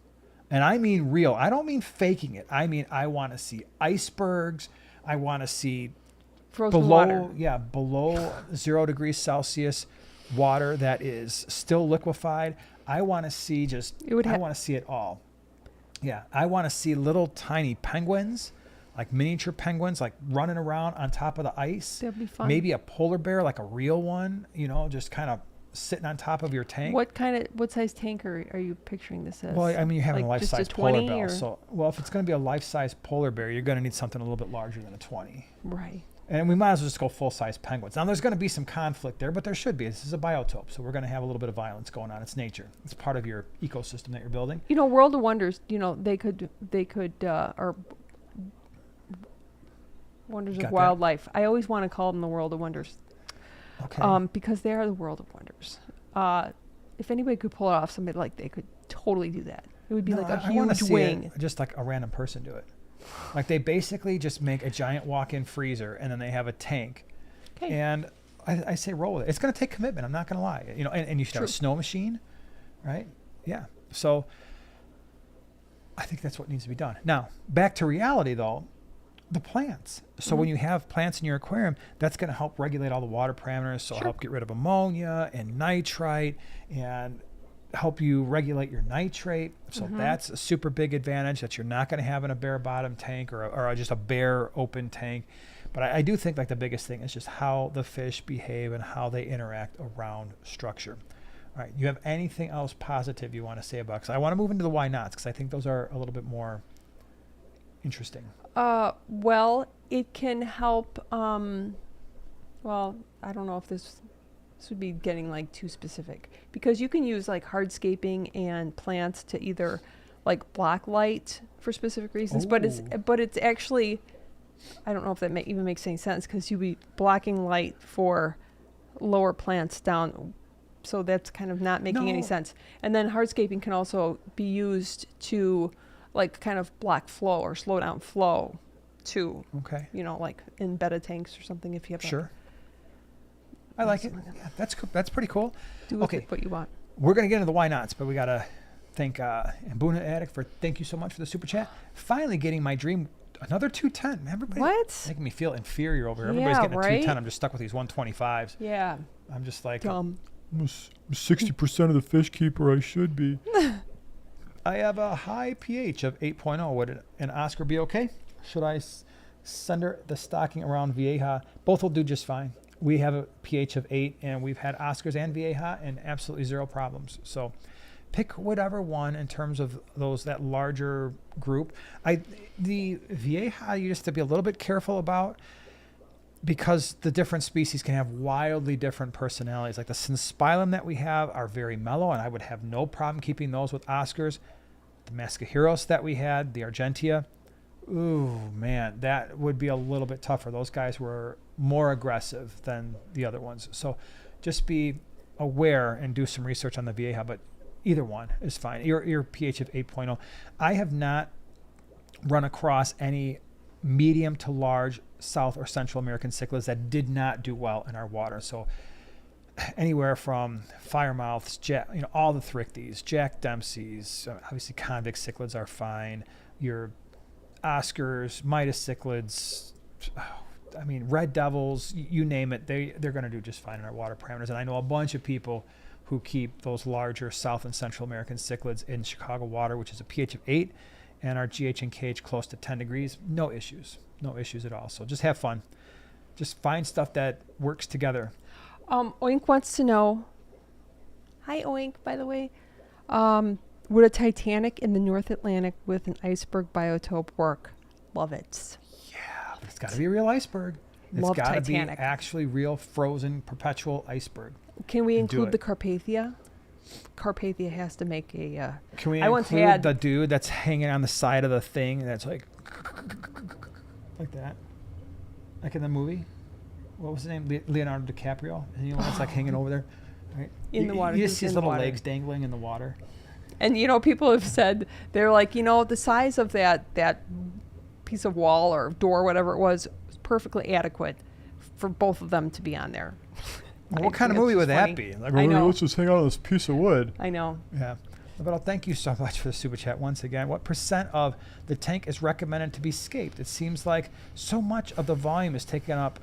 And I mean real. I don't mean faking it. I mean, I want to see icebergs. I want to see Frozen water. below 0 degrees Celsius water that is still liquefied. I want to see I want to see it all. Yeah, I want to see little tiny penguins, like miniature penguins, like running around on top of the ice. That'd be fun. Maybe a polar bear, like a real one, just kind of sitting on top of your tank. What size tank are you picturing this as? Well, I mean, you're having Like a just a life-size polar 20 bear. or- So, if it's going to be a life-size polar bear, you're going to need something a little bit larger than a 20. Right. And we might as well just go full-size penguins. Now, there's going to be some conflict there, but there should be. This is a biotope, so we're going to have a little bit of violence going on. It's nature. It's part of your ecosystem that you're building. World of Wonders. They could or Wonders Got of that? Wildlife. I always want to call them the World of Wonders. Okay. Because they are the World of Wonders. If anybody could pull it off, somebody like they could totally do that. It would be No, like a I wanna huge see wing. it, just like a random person do it. Like they basically just make a giant walk-in freezer, and then they have a tank. Okay. And I say roll with it. It's going to take commitment. I'm not going to lie. And you should have a True. snow machine, right? Yeah. So I think that's what needs to be done. Now, back to reality, though. The plants. So when you have plants in your aquarium, that's going to help regulate all the water parameters. So help get rid of ammonia and nitrite and help you regulate your nitrate. So that's a super big advantage that you're not going to have in a bare bottom tank or just a bare open tank. But I do think like the biggest thing is just how the fish behave and how they interact around structure. All right. You have anything else positive you want to say about? Because I want to move into the why nots because I think those are a little bit more interesting. Well, it can help. Well, I don't know if this would be getting like too specific because you can use like hardscaping and plants to either like black light for specific reasons, but Ooh. it's actually, I don't know if that even makes any sense, because you'd be blocking light for lower plants down, so that's kind of not making any No. sense. And then hardscaping can also be used to like kind of block flow or slow down flow to, Okay. you know, like in betta tanks or something, if you have Sure. I like it. something like Yeah, that's pretty cool. do with Okay. it what you want. We're gonna get into the why nots, but we gotta thank Mbuna Attic for thank you so much for the super chat. Finally getting my dream another 210. Everybody What? making me feel inferior over here. Everybody's Yeah, getting a right? 210. I'm just stuck with these 125s. Yeah. I'm just like Dumb. 60% of the fish keeper I should be. I have a high pH of 8.0. Would an Oscar be okay? Should I send her the stocking around Vieja? Both will do just fine. We have a pH of 8, and we've had Oscars and Vieja, and absolutely zero problems. So pick whatever one in terms of that larger group. The Vieja you just have to be a little bit careful about, because the different species can have wildly different personalities. Like the Synspilum that we have are very mellow, and I would have no problem keeping those with Oscars. The Mascahiros that we had, the Argentia, ooh, man, that would be a little bit tougher. Those guys were more aggressive than the other ones. So just be aware and do some research on the Vieja, but either one is fine. Your pH of 8.0. I have not run across any medium to large South or Central American cichlids that did not do well in our water. So anywhere from firemouths, all the Thrichties, Jack Dempsey's, obviously convict cichlids are fine. Your Oscars, Midas cichlids, red devils, you name it, they're going to do just fine in our water parameters. And I know a bunch of people who keep those larger South and Central American cichlids in Chicago water, which is a pH of 8, and our GH and KH close to 10 degrees. No issues at all. So just have fun. Just find stuff that works together. Oink wants to know, hi Oink, by the way, would a Titanic in the North Atlantic with an iceberg biotope work? Love it. Yeah, but it's got to be a real iceberg. It's Love got to be Titanic. actually real frozen perpetual iceberg. Can we Do include it. the Carpathia? Carpathia has to make a. Can we I once include had- the dude that's hanging on the side of the thing that's like that? Like in the movie? What was his name? Leonardo DiCaprio? And you know, it's like hanging over there. Right? In the water. You He's just see in his the little water. legs dangling in the water. And people have said, they're like, the size of that piece of wall or door, whatever it was perfectly adequate for both of them to be on there. Well, I what kind of think movie it's would just that funny. be? Like, I "Oh, know. let's just hang out on this piece of wood. I know. Yeah. But I'll thank you so much for the super chat once again. What percent of the tank is recommended to be scaped? It seems like so much of the volume is taken up.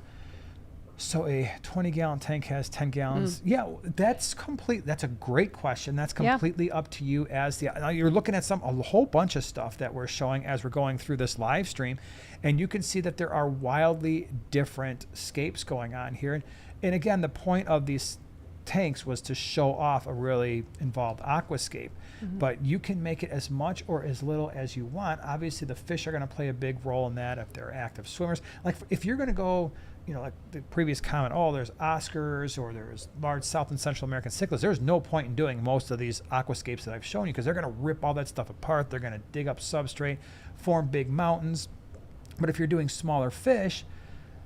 So a 20-gallon tank has 10 gallons. Yeah, that's complete. That's a great question. That's Yeah. completely up to you now you're looking at a whole bunch of stuff that we're showing as we're going through this live stream, and you can see that there are wildly different scapes going on here. And again, the point of these tanks was to show off a really involved aquascape, but you can make it as much or as little as you want. Obviously the fish are going to play a big role in that if they're active swimmers. Like if you're going to go, like the previous comment, there's Oscars or there's large South and Central American cichlids, there's no point in doing most of these aquascapes that I've shown you, because they're going to rip all that stuff apart. They're going to dig up substrate, form big mountains. But if you're doing smaller fish,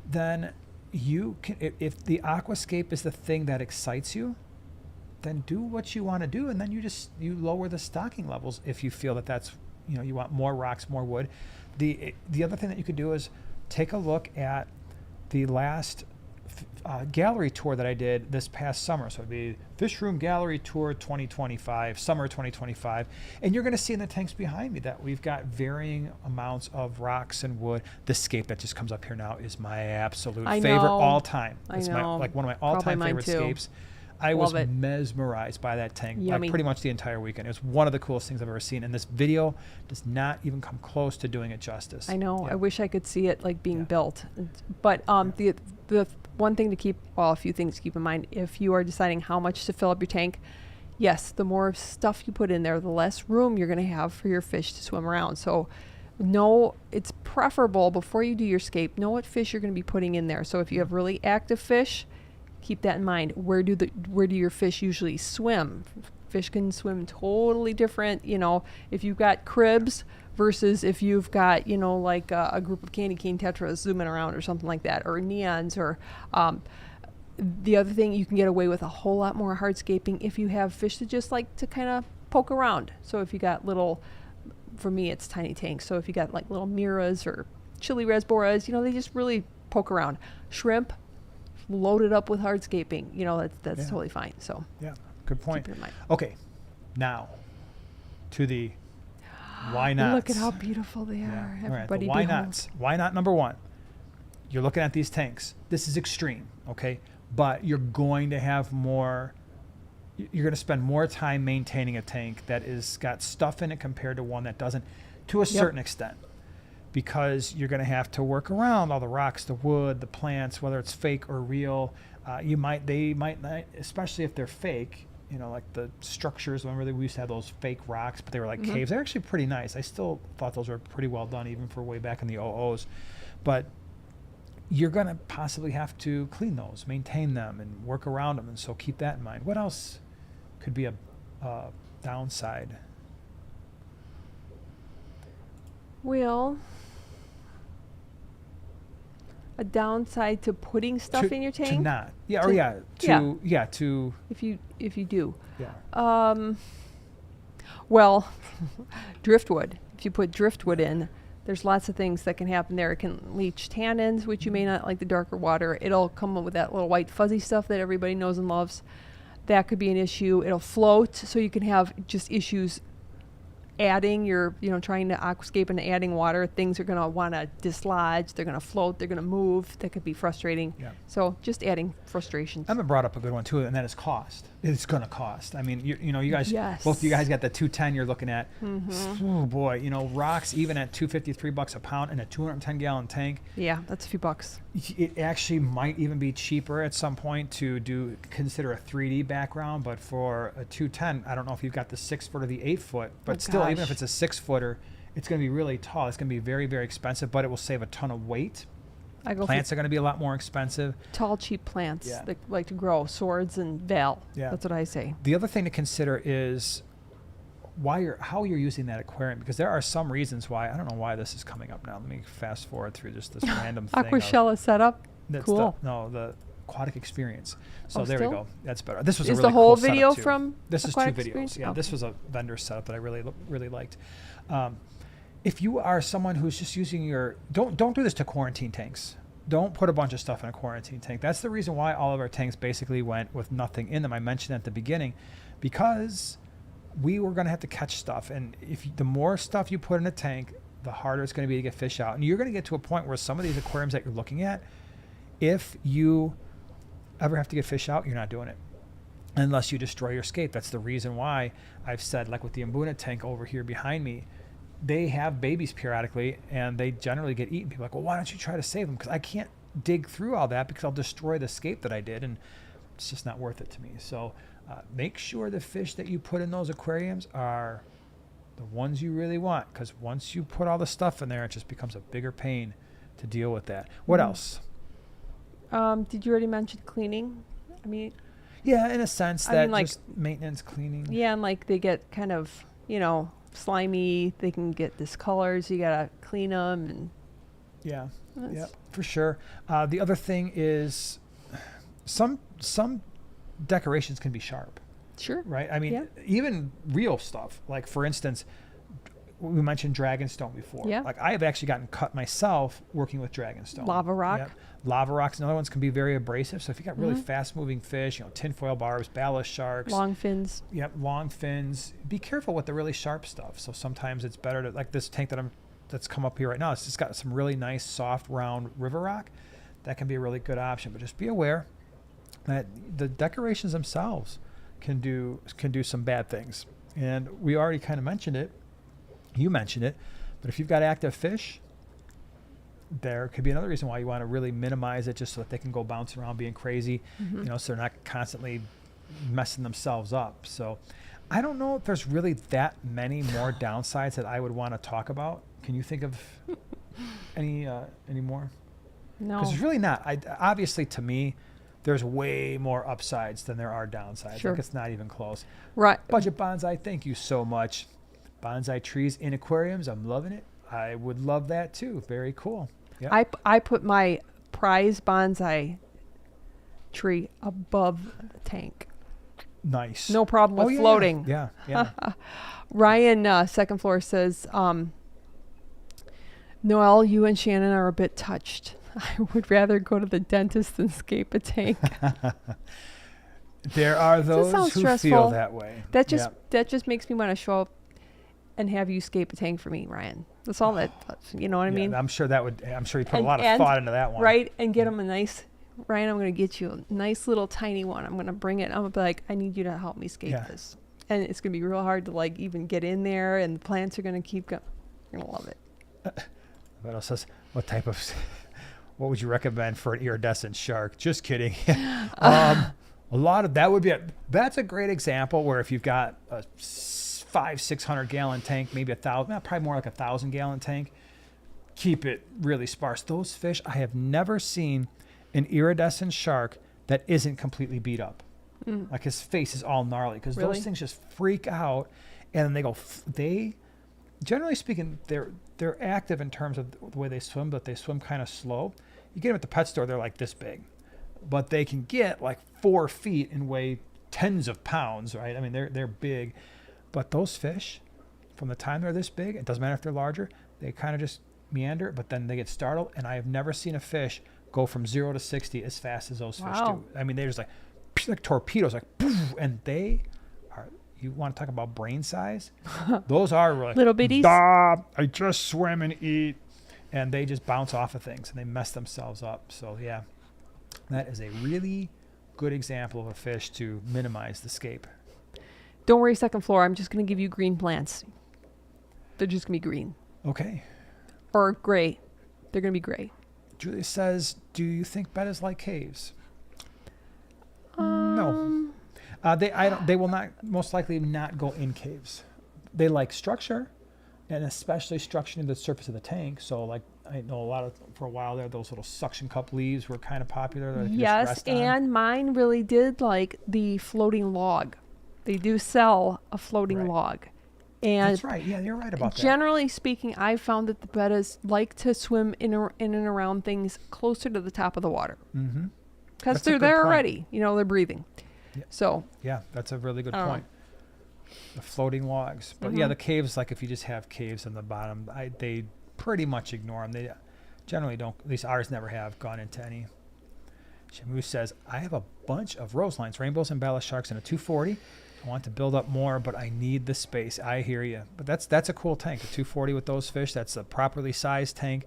then you can, if the aquascape is the thing that excites you, then do what you want to do, and then you lower the stocking levels if you feel that that's, you want more rocks, more wood. The other thing that you could do is take a look at the last gallery tour that I did this past summer. So it'd be Fish Room Gallery Tour 2025, summer 2025. And you're going to see in the tanks behind me that we've got varying amounts of rocks and wood. The scape that just comes up here now is my absolute I favorite know. all time. I It's know. one of my Probably all-time mine favorite too. scapes. I Love was it. mesmerized by that tank Yummy. like pretty much the entire weekend. It was one of the coolest things I've ever seen, and this video does not even come close to doing it justice. I know. Yeah. I wish I could see it like being Yeah. built. But the one thing to keep, a few things to keep in mind, if you are deciding how much to fill up your tank, yes, the more stuff you put in there, the less room you're going to have for your fish to swim around. So it's preferable before you do your scape, know what fish you're going to be putting in there. So if you have really active fish, keep that in mind. Where do your fish usually swim? Fish can swim totally different, if you've got cribs versus if you've got, like a group of candy cane tetras zooming around or something like that, or neons, or the other thing, you can get away with a whole lot more hardscaping if you have fish that just like to kind of poke around. So if you got little, for me, it's tiny tanks. So if you got like little miras or chili rasboras, they just really poke around. Shrimp, loaded up with hardscaping, that's totally fine. So Yeah, good point. keep it in mind. Okay, now to the why not? Look at how beautiful they Yeah. are. All right, Everybody the why behold. nots. Why not number one? You're looking at these tanks. This is extreme, okay? But you're going to have more. You're going to spend more time maintaining a tank that is got stuff in it compared to one that doesn't, to a certain extent, because you're going to have to work around all the rocks, the wood, the plants, whether it's fake or real. They might not, especially if they're fake. Like the structures. Remember that we used to have those fake rocks, but they were like caves. They're actually pretty nice. I still thought those were pretty well done, even for way back in the OOs. But you're going to possibly have to clean those, maintain them, and work around them. And so keep that in mind. What else could be a downside? Well, a downside to putting stuff in your tank, To not. Yeah, To- or yeah. To, yeah, to, if you do. yeah. Well, driftwood. If you put driftwood in, there's lots of things that can happen there. It can leach tannins, which you may not like the darker water. It'll come up with that little white fuzzy stuff that everybody knows and loves. That could be an issue. It'll float, so you can have just issues adding your, trying to aquascape and adding water. Things are going to want to dislodge. They're going to float. They're going to move. That could be frustrating. Yeah. So just adding frustrations. Emma brought up a good one too, and that is cost. It's going to cost. I mean, you guys, Yes. both of you guys got the 210 you're looking at. Mhm. Oh boy, rocks even at $253 a pound in a 210 gallon tank. Yeah, that's a few bucks. It actually might even be cheaper at some point to consider a 3D background, but for a 210, I don't know if you've got the 6 foot or the 8 foot, but Oh, still, even if gosh. it's a 6 footer, it's going to be really tall. It's going to be very, very expensive, but it will save a ton of weight. I go Plants are going to be a lot more expensive. for tall, cheap plants Yeah. that like to grow. Swords and val. Yeah. That's what I say. The other thing to consider is how you're using that aquarium, because there are some reasons why. I don't know why this is coming up now. Let me fast forward through just this random thing. Aquashella setup. That's Cool. the aquatic experience. So Oh, there we still? go. That's better. This was a Is really the whole cool setup, video too. from This is 2 Aquatic videos. Experience? Yeah, this Okay. was a vendor setup that I really liked. If you are someone who's just using don't do this to quarantine tanks. Don't put a bunch of stuff in a quarantine tank. That's the reason why all of our tanks basically went with nothing in them. I mentioned at the beginning, because we were going to have to catch stuff, and the more stuff you put in a tank, the harder it's going to be to get fish out. And you're going to get to a point where some of these aquariums that you're looking at, if you ever have to get fish out, you're not doing it unless you destroy your scape. That's the reason why I've said, like with the Mbuna tank over here behind me, they have babies periodically and they generally get eaten. People are like, well, why don't you try to save them? Because I can't dig through all that because I'll destroy the scape that I did, and it's just not worth it to me. So make sure the fish that you put in those aquariums are the ones you really want, because once you put all the stuff in there, it just becomes a bigger pain to deal with that. What else? Did you already mention cleaning? I mean, Yeah, in a sense I that mean, like- just maintenance, cleaning. yeah, and like they get kind of, slimy. They can get discolored. So you gotta clean them, and Yeah. that's- Yeah, for sure. The other thing is some decorations can be sharp, Sure. right? I mean, Yeah. even real stuff. Like, for instance, we mentioned Dragonstone before. Yeah. Like, I have actually gotten cut myself working with Dragonstone. Lava rock. Yep. Lava rocks and other ones can be very abrasive. So if you got really Mhm. fast-moving fish, tinfoil barbs, ballast sharks, Long fins. yep, long fins, be careful with the really sharp stuff. So sometimes it's better to, like this tank that's come up here right now, it's just got some really nice, soft, round river rock. That can be a really good option. But just be aware that the decorations themselves can do some bad things. And we already kind of mentioned it. You mentioned it. But if you've got active fish, there could be another reason why you want to really minimize it, just so that they can go bouncing around being crazy, Mhm. so they're not constantly messing themselves up. So I don't know if there's really that many more downsides that I would want to talk about. Can you think of any more? No. Because there's really not. Obviously, to me, there's way more upsides than there are downsides. Sure. Like it's not even close. Right. Budget Bonsai, thank you so much. Bonsai trees in aquariums, I'm loving it. I would love that too. Very cool. Yeah. I put my prize bonsai tree above the tank. Nice. No problem with yeah. floating. Yeah, yeah. Ryan, second floor, says, Noelle, you and Shannon are a bit touched. I would rather go to the dentist than scape a tank. There are those sounds who stressful. feel that way. That just makes me want to show up and have you scape a tank for me, Ryan. That's all that, you know what I mean? I'm sure you put a And- lot of and- thought into that one. Right? And get him a nice, Ryan, I'm going to get you a nice little tiny one. I'm going to bring it. I'm going to be like, I need you to help me scape Yeah. this. And it's going to be real hard to like even get in there, and the plants are going to keep going. You're going to love it. What else says? What would you recommend for an iridescent shark? Just kidding. A lot of that would be that's a great example where if you've got a 500-600 gallon tank, maybe 1,000, probably more like 1,000 gallon tank, keep it really sparse. Those fish, I have never seen an iridescent shark that isn't completely beat up. Like his face is all gnarly because Really? those things just freak out, and then they go. They, generally speaking, they're active in terms of the way they swim, but they swim kind of slow. You get them at the pet store, they're like this big, but they can get like 4 feet and weigh tens of pounds, right? I mean, they're big, but those fish, from the time they're this big, it doesn't matter if they're larger, they kind of just meander, but then they get startled, and I have never seen a fish go from 0 to 60 as fast as those fish Wow. do. I mean, they're just like torpedoes, like poof, and they are. You want to talk about brain size? Those are really Little bitties? "Duh, I just swim and eat," and they just bounce off of things and they mess themselves up. So yeah, that is a really good example of a fish to minimize the scape. Don't worry, second floor. I'm just going to give you green plants. They're just going to be green Okay. or gray. They're going to be gray. Julia says, "Do you think bettas like caves?" No. They will not, most likely not go in caves. They like structure, and especially structure near the surface of the tank. So like I know for a while there, those little suction cup leaves were kind of popular. That you just Yes, rest on. and mine really did like the floating log. They do sell a floating Right. log. And That's right. Yeah, you're right about that. generally speaking, I've found that the bettas like to swim in and around things closer to the top of the water Mm-hmm. because That's a they're good there point. already. You know, they're breathing. Yeah. So Yeah, that's a really good I don't know. point. The floating logs, but yeah, the caves. Like if you just have caves on the bottom, they pretty much ignore them. They generally don't. At least ours never have gone into any. Shamu says, "I have a bunch of rose lines, rainbows, and ballast sharks in a 240. I want to build up more, but I need the space." I hear you, but that's a cool tank, a 240 with those fish. That's a properly sized tank.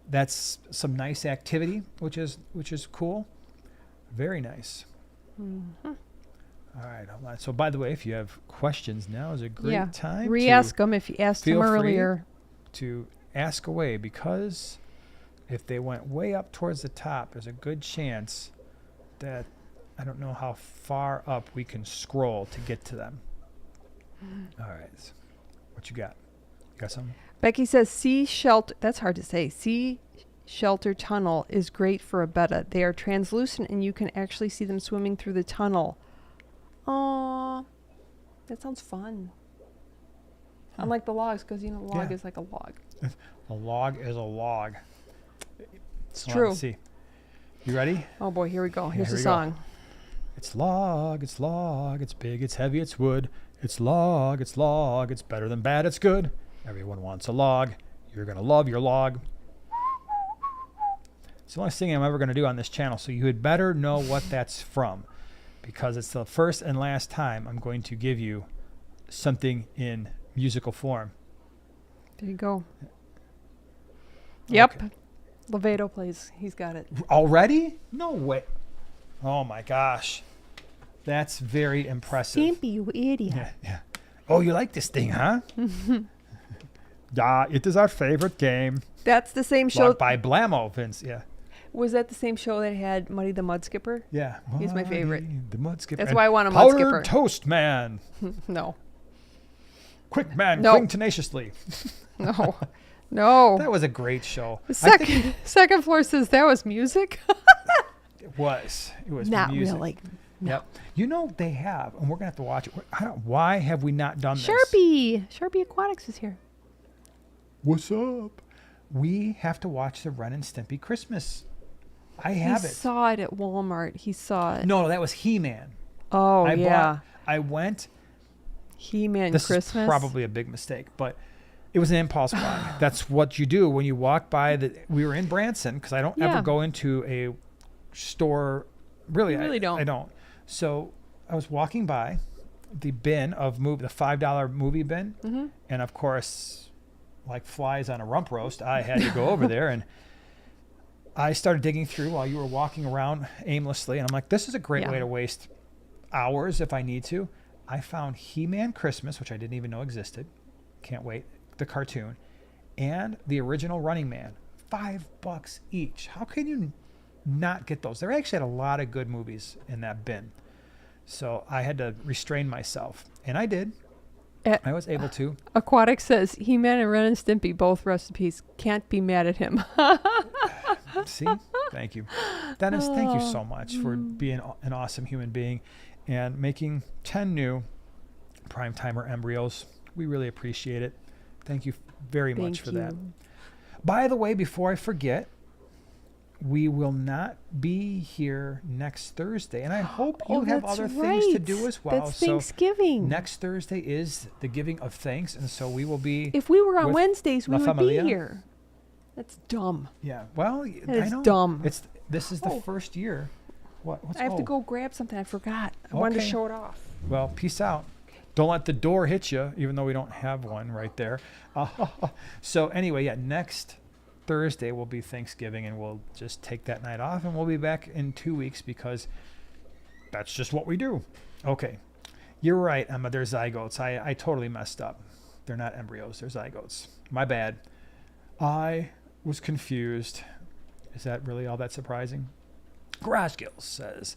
That's some nice activity, which is cool. Very nice. All right, hold on. So by the way, if you have questions, now is a great time re-ask them if you asked them feel free earlier. to ask away, because if they went way up towards the top, there's a good chance that I don't know how far up we can scroll to get to them. All right, what you got? You got something? Becky says sea shelter. That's hard to say. Sea shelter tunnel is great for a betta. They are translucent and you can actually see them swimming through the tunnel. Aw, that sounds fun. Unlike the logs, because you know, log Yeah. is like a log. A log is a log. It's Hold on, true. let's see. You ready? Oh boy, here we go. Here's here the we go. song. It's log, it's big, it's heavy, it's wood. It's log, it's better than bad, it's good. Everyone wants a log. You're going to love your log. It's the only singing I'm ever going to do on this channel, so you had better know what that's from, because it's the first and last time I'm going to give you something in musical form. There you go. Yep. Okay. Levato plays. He's got it. Already? No way. Oh my gosh. That's very impressive. Stimpy, you idiot. Yeah, yeah. Oh, you like this thing, huh? Yeah, it is our favorite game. That's the same show. Logged by Blammo, Vince. Yeah. Was that the same show that had Muddy the Mud Skipper? Yeah. He's my favorite. Marty, the mud skipper. That's and why I want a mud Powdered skipper. Toast Man. No. Quick man, No. cling tenaciously. No. No. That was a great show. The second floor says that was music. It was Not music. really. No. Yep. You know they have, and we're gonna have to watch it. Why have we not done this? Sharpie Aquatics is here. What's up? We have to watch the Ren and Stimpy Christmas. I have He it. saw it at Walmart. He saw it. No, that was He-Man. Oh, I yeah. I went. He-Man This Christmas. is probably a big mistake, but it was an impulse buy. That's what you do when you walk by. We were in Branson because I don't Yeah. ever go into a store. Really, You really don't. I don't. So I was walking by the bin of the $5 movie bin, Mm-hmm. and of course, like flies on a rump roast, I had to go over there, and I started digging through while you were walking around aimlessly, and I'm like, this is a great Yeah. way to waste hours if I need to. I found He-Man Christmas, which I didn't even know existed. Can't wait. The cartoon and the original Running Man, $5 each. How can you not get those? There actually had a lot of good movies in that bin. So I had to restrain myself, and I did. I was able to. Aquatic says He-Man and Ren and Stimpy, both recipes. Can't be mad at him. See? Thank you. Dennis, thank you so much for being an awesome human being and making 10 new prime timer embryos. We really appreciate it. Thank you very much for that. By the way, before I forget, we will not be here next Thursday, and I hope you have that's other things to right. do as well. That's So Thanksgiving. next Thursday is the giving of thanks, and so we will be. If we were on with Wednesdays, we La would be Familia? here. That's dumb. Yeah. Well, That I is know. dumb. This is the Oh. first year. What's I have to oh. go grab something. I forgot. I wanted to Okay. show it off. Well, peace out. Don't let the door hit you, even though we don't have one right there. So anyway, yeah, next Thursday will be Thanksgiving, and we'll just take that night off, and we'll be back in 2 weeks because that's just what we do. Okay. You're right, Emma. They're zygotes. I totally messed up. They're not embryos. They're zygotes. My bad. I was confused. Is that really all that surprising? Garage Gills says,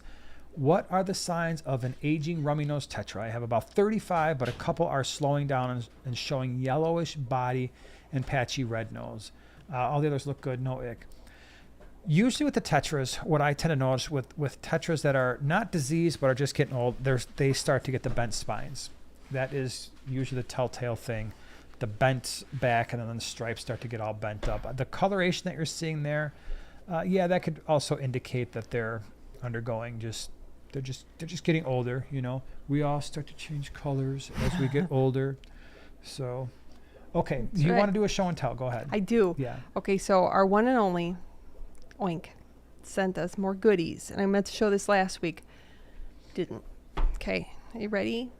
what are the signs of an aging rummy-nosed tetra? I have about 35, but a couple are slowing down and showing yellowish body and patchy red nose. All the others look good, no ick. Usually with the tetras, what I tend to notice with tetras that are not diseased but are just getting old, they start to get the bent spines. That is usually the telltale thing. The bent back and then the stripes start to get all bent up. The coloration that you're seeing there, yeah, that could also indicate that they're undergoing they're just getting older. You know, we all start to change colors as we get older. So, okay, That's do you right. want to do a show and tell? Go ahead. I do. Yeah. Okay, so our one and only Oink sent us more goodies, and I meant to show this last week. Didn't. Okay, are you ready?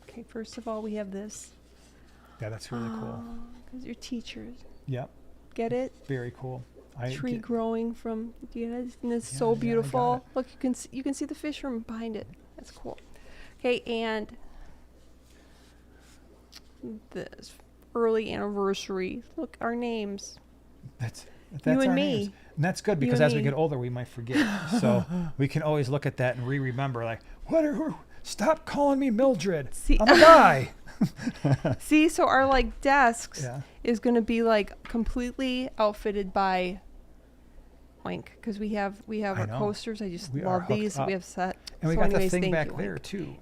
Okay, first of all, we have this. Yeah, that's really cool. Because you're teachers. Yep, Get it? very cool. Tree growing from. Yeah, isn't this Yeah, so yeah, I got beautiful? it. Look, you can see the fish room behind it. That's cool. Okay, and this early anniversary. Look, our names. That's You and our me. names. And that's good because and as we me. get older, we might forget. So we can always look at that and remember, like, stop calling me Mildred. See- I'm a guy. See, so our like desks Yeah. is going to be like completely outfitted by Oink because we have I our know. coasters. I just We are love hooked these. up. We have set. And we So got the anyways, thing thank back you, there Oink. too.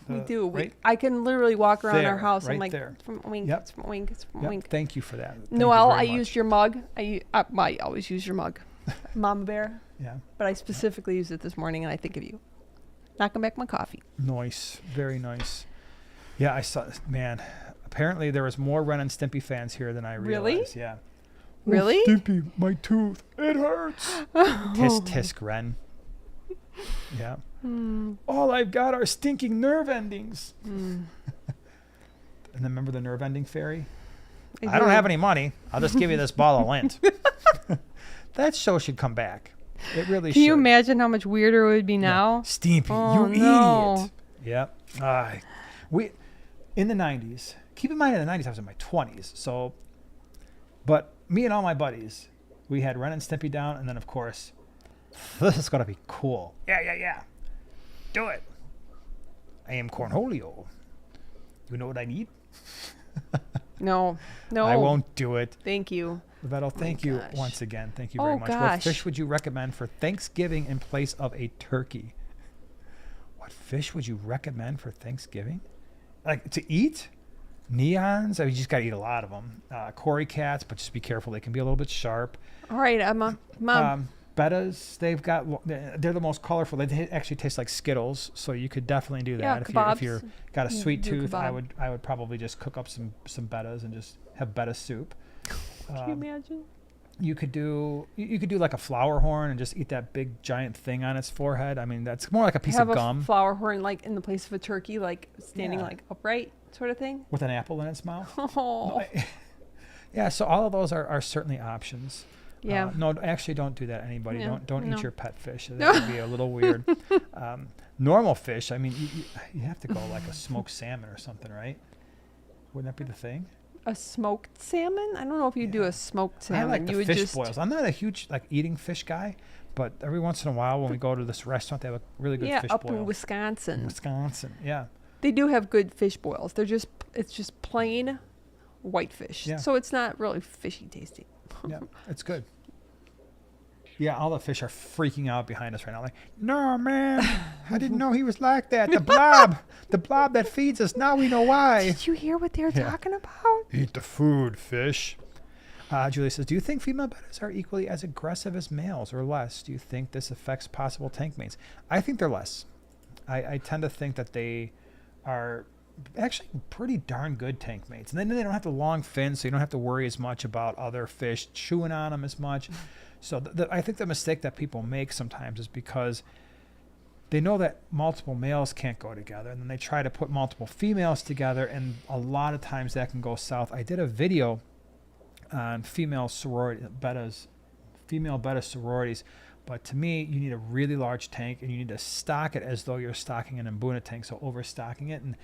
We do. Right I can literally walk around there, our house. right I'm like, there. "It's from Oink. Yep. It's from Oink. It's from Yep, Oink. thank you for that. Thank you Noelle, very I much. used your mug. I always use your mug, Mama Bear. Yeah, But I specifically used it this morning, and I think of you. Knocking back my coffee. nice, very nice. Yeah, I saw. Man, apparently there was more Ren and Stimpy fans here than I Really? realized. Yeah. Really? Oh, Stimpy, my tooth, it hurts. Tisk tisk Ren. Yeah. All I've got are stinking nerve endings. And then remember the nerve ending fairy? I don't have any money. I'll just give you this ball of lint. That show should come back. It really should. Can you imagine how much weirder it would be Yeah. now? Stimpy, Oh, you no. idiot. Yep. We in the 90s. Keep in mind in the 90s I was in my 20s. So but me and all my buddies, we had Ren and Stimpy down, and then of course, this is gonna be cool. Yeah. Do it. I am Cornholio. You know what I need? No. I won't do it. Thank you. Lovetto, thank you gosh. once again. Thank you very Oh, much. What gosh. fish would you recommend for Thanksgiving in place of a turkey? What fish would you recommend for Thanksgiving? Like to eat? Neons? I mean, you just got to eat a lot of them. Cory cats, but just be careful. They can be a little bit sharp. All right, Emma. Mom. Bettas, they're the most colorful. They actually taste like Skittles, so you could definitely do Yeah, that. kebabs. If you're got a You sweet do tooth, kebab. I would probably just cook up some bettas and just have betta soup. Can you imagine? You could do like a flower horn and just eat that big giant thing on its forehead. I mean, that's more like a piece Have of a gum flower horn like in the place of a turkey, like standing Yeah. like upright, sort of thing. with an apple in its mouth. Oh, Yeah, so all of those are certainly options. yeah. No, actually, don't do that. Anybody, Yeah, don't no. eat your pet fish. That would be a little weird. Normal fish. I mean, you have to go like a smoked salmon or something, right? Wouldn't that be the thing? A smoked salmon? I don't know if you do Yeah. a smoked salmon. I like you the would fish just boils. I'm not a huge like eating fish guy, but every once in a while when we go to this restaurant, they have a really good fish up boil. in Wisconsin. Wisconsin, yeah. They do have good fish boils. It's just plain white fish. Yeah. So it's not really fishy tasting. Yeah, it's good. Yeah, all the fish are freaking out behind us right now. Like, no, man, I didn't know he was like that. The blob that feeds us. Now we know why. Did you hear what they were Yeah. talking about? Eat the food, fish. Julie says, do you think female bettas are equally as aggressive as males or less? Do you think this affects possible tank mates? I think they're less. I tend to think that they are actually pretty darn good tank mates. And then they don't have the long fins, so you don't have to worry as much about other fish chewing on them as much. So I think the mistake that people make sometimes is because they know that multiple males can't go together, and then they try to put multiple females together, and a lot of times that can go south. I did a video on female betta sororities, but to me, you need a really large tank, and you need to stock it as though you're stocking an Mbuna tank, so overstocking it. And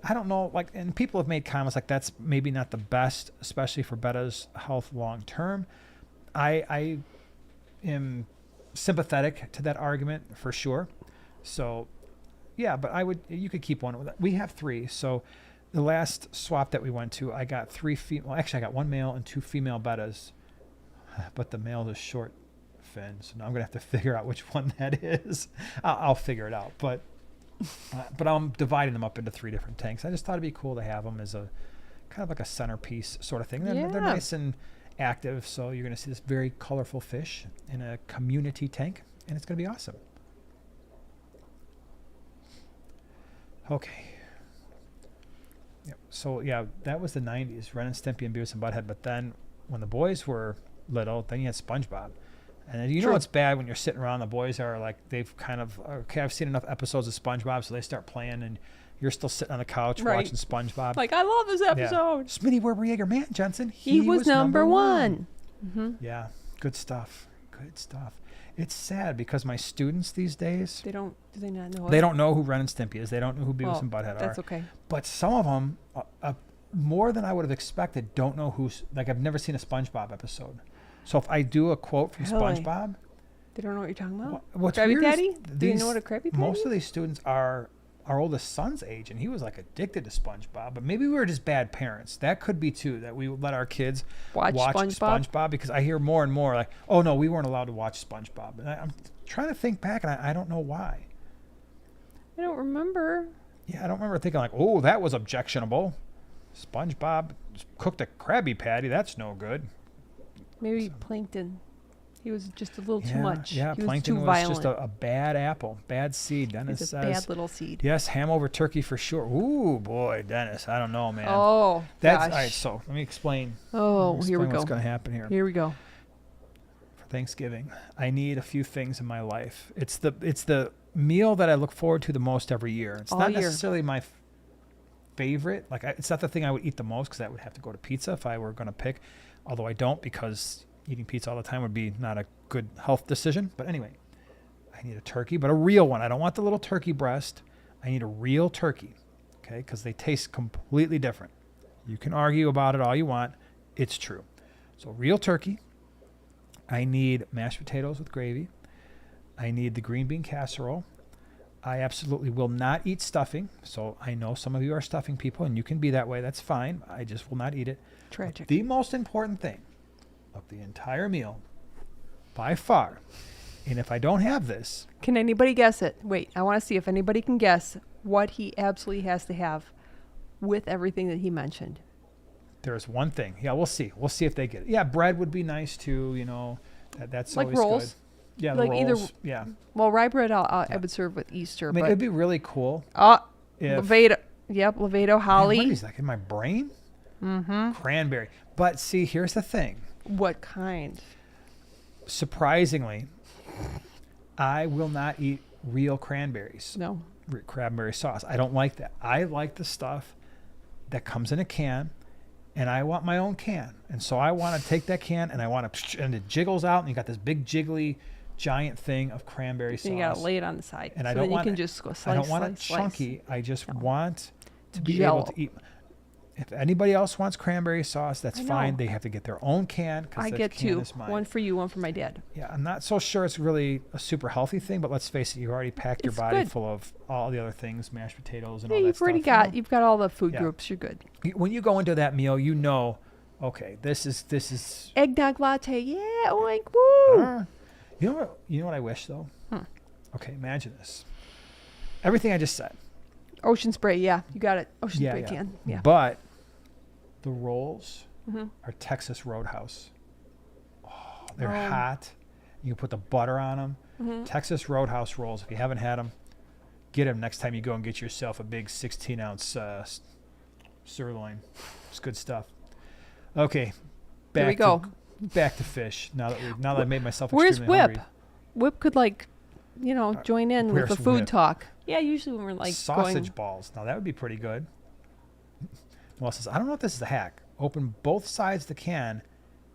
I don't know, like, and people have made comments like that's maybe not the best, especially for betta's health long term. I am sympathetic to that argument for sure. So, yeah, but you could keep one. We have 3. So the last swap that we went to, I got 3 female. Well, actually, I got 1 male and 2 female bettas, but the male is short fin. So now I'm gonna have to figure out which one that is. I'll figure it out. But I'm dividing them up into 3 different tanks. I just thought it'd be cool to have them as a kind of like a centerpiece sort of thing. They're Yeah. nice and active, so you're going to see this very colorful fish in a community tank, and it's going to be awesome. Okay. Yep. So yeah, that was the 90s, Ren and Stimpy and Beavis and Butthead. But then when the boys were little, then you had SpongeBob. And then you know True. it's bad when you're sitting around, the boys are like, they've kind of, okay, I've seen enough episodes of SpongeBob, so they start playing, and you're still sitting on the couch Right. watching SpongeBob. Like, I love this episode. Smitty Werber Man Jensen, He was number one. Mm-hmm. Yeah, good stuff. Good stuff. It's sad because my students these days, Do they not know they it? don't know who Ren and Stimpy is. They don't know who Beavis Well, and Butthead That's are. okay. But some of them, more than I would have expected, don't know who's, like, I've never seen a SpongeBob episode. So if I do a quote from Really? SpongeBob, They don't know what you're talking about? what's Krabby weird is Patty? Do you know these- what a Krabby Patty most is? of these students are our oldest son's age, and he was like addicted to SpongeBob. But maybe we were just bad parents. That could be too, that we let our kids Watch SpongeBob? because I hear more and more like, oh no, we weren't allowed to watch SpongeBob. And I'm trying to think back, and I don't know why. I don't remember. Yeah, I don't remember thinking like, oh, that was objectionable. SpongeBob cooked a Krabby Patty. That's no good. Maybe Plankton. He was just a little too Yeah, much. Yeah, he was Plankton too was violent. just a bad apple, bad seed. Dennis He's a says, bad little seed. yes, ham over turkey for sure. Ooh, boy, Dennis, I don't know, man. Oh, That's gosh. all right. So let me explain. Oh, here we go. What's going to happen here Here we go. for Thanksgiving? I need a few things in my life. It's the meal that I look forward to the most every year. It's All not year. necessarily my favorite. Like, it's not the thing I would eat the most because that would have to go to pizza if I were going to pick. Although I don't, because eating pizza all the time would be not a good health decision. But anyway, I need a turkey, but a real one. I don't want the little turkey breast. I need a real turkey, okay, because they taste completely different. You can argue about it all you want. It's true. So real turkey. I need mashed potatoes with gravy. I need the green bean casserole. I absolutely will not eat stuffing. So I know some of you are stuffing people, and you can be that way. That's fine. I just will not eat it. Tragic. The most important thing of the entire meal, by far. And if I don't have this, Can anybody guess it? Wait, I want to see if anybody can guess what he absolutely has to have with everything that he mentioned. there's one thing. Yeah, we'll see. We'll see if they get it. Yeah, bread would be nice too. You know, that's Like always rolls? good. Yeah, the Like either- rolls. Yeah, Well, rye bread I Yeah. would serve with Easter, I mean, but it'd be really cool if. Levato. Yep, Levato Man, holly. what is that in my brain? Mm-hmm. Cranberry. But see, here's the thing. What kind? Surprisingly, I will not eat real cranberries. No. Cranberry sauce. I don't like that. I like the stuff that comes in a can, and I want my own can. And so I want to take that can and I want to, and it jiggles out, and you got this big jiggly giant thing of cranberry sauce. And you gotta lay it on the side, And so I don't then you want can it- just go slice. I don't want it slice, chunky. I just No. want to be Jello. able to eat. If anybody else wants cranberry sauce, that's I fine. know. They have to get their own can because I that get can two. is mine. One for you, one for my dad. Yeah, I'm not so sure it's really a super healthy thing, but let's face it, you've already packed your It's body good. full of all the other things, mashed potatoes and Yeah, all that you've already stuff. got you've got all the food Yeah. groups. You're good. When you go into that meal, you know, okay, this is Eggnog latte. Yeah, oink, woo. you know what I wish though? Hmm. Okay, imagine this. Everything I just said. Ocean spray. Yeah, you got it. Ocean Yeah, spray yeah. can. Yeah. But the rolls Mm-hmm. are Texas Roadhouse. Oh, they're Oh. hot. You can put the butter on them. Mm-hmm. Texas Roadhouse rolls. If you haven't had them, get them next time you go and get yourself a big 16-ounce sirloin. It's good stuff. Okay, There we back go. back to fish. Now that I made myself Where's extremely Whip? hungry. Whip could join in with where's the food Whip? talk. Yeah, usually when we're like Sausage going. balls. Now that would be pretty good. Well, says I don't know if this is a hack. Open both sides of the can,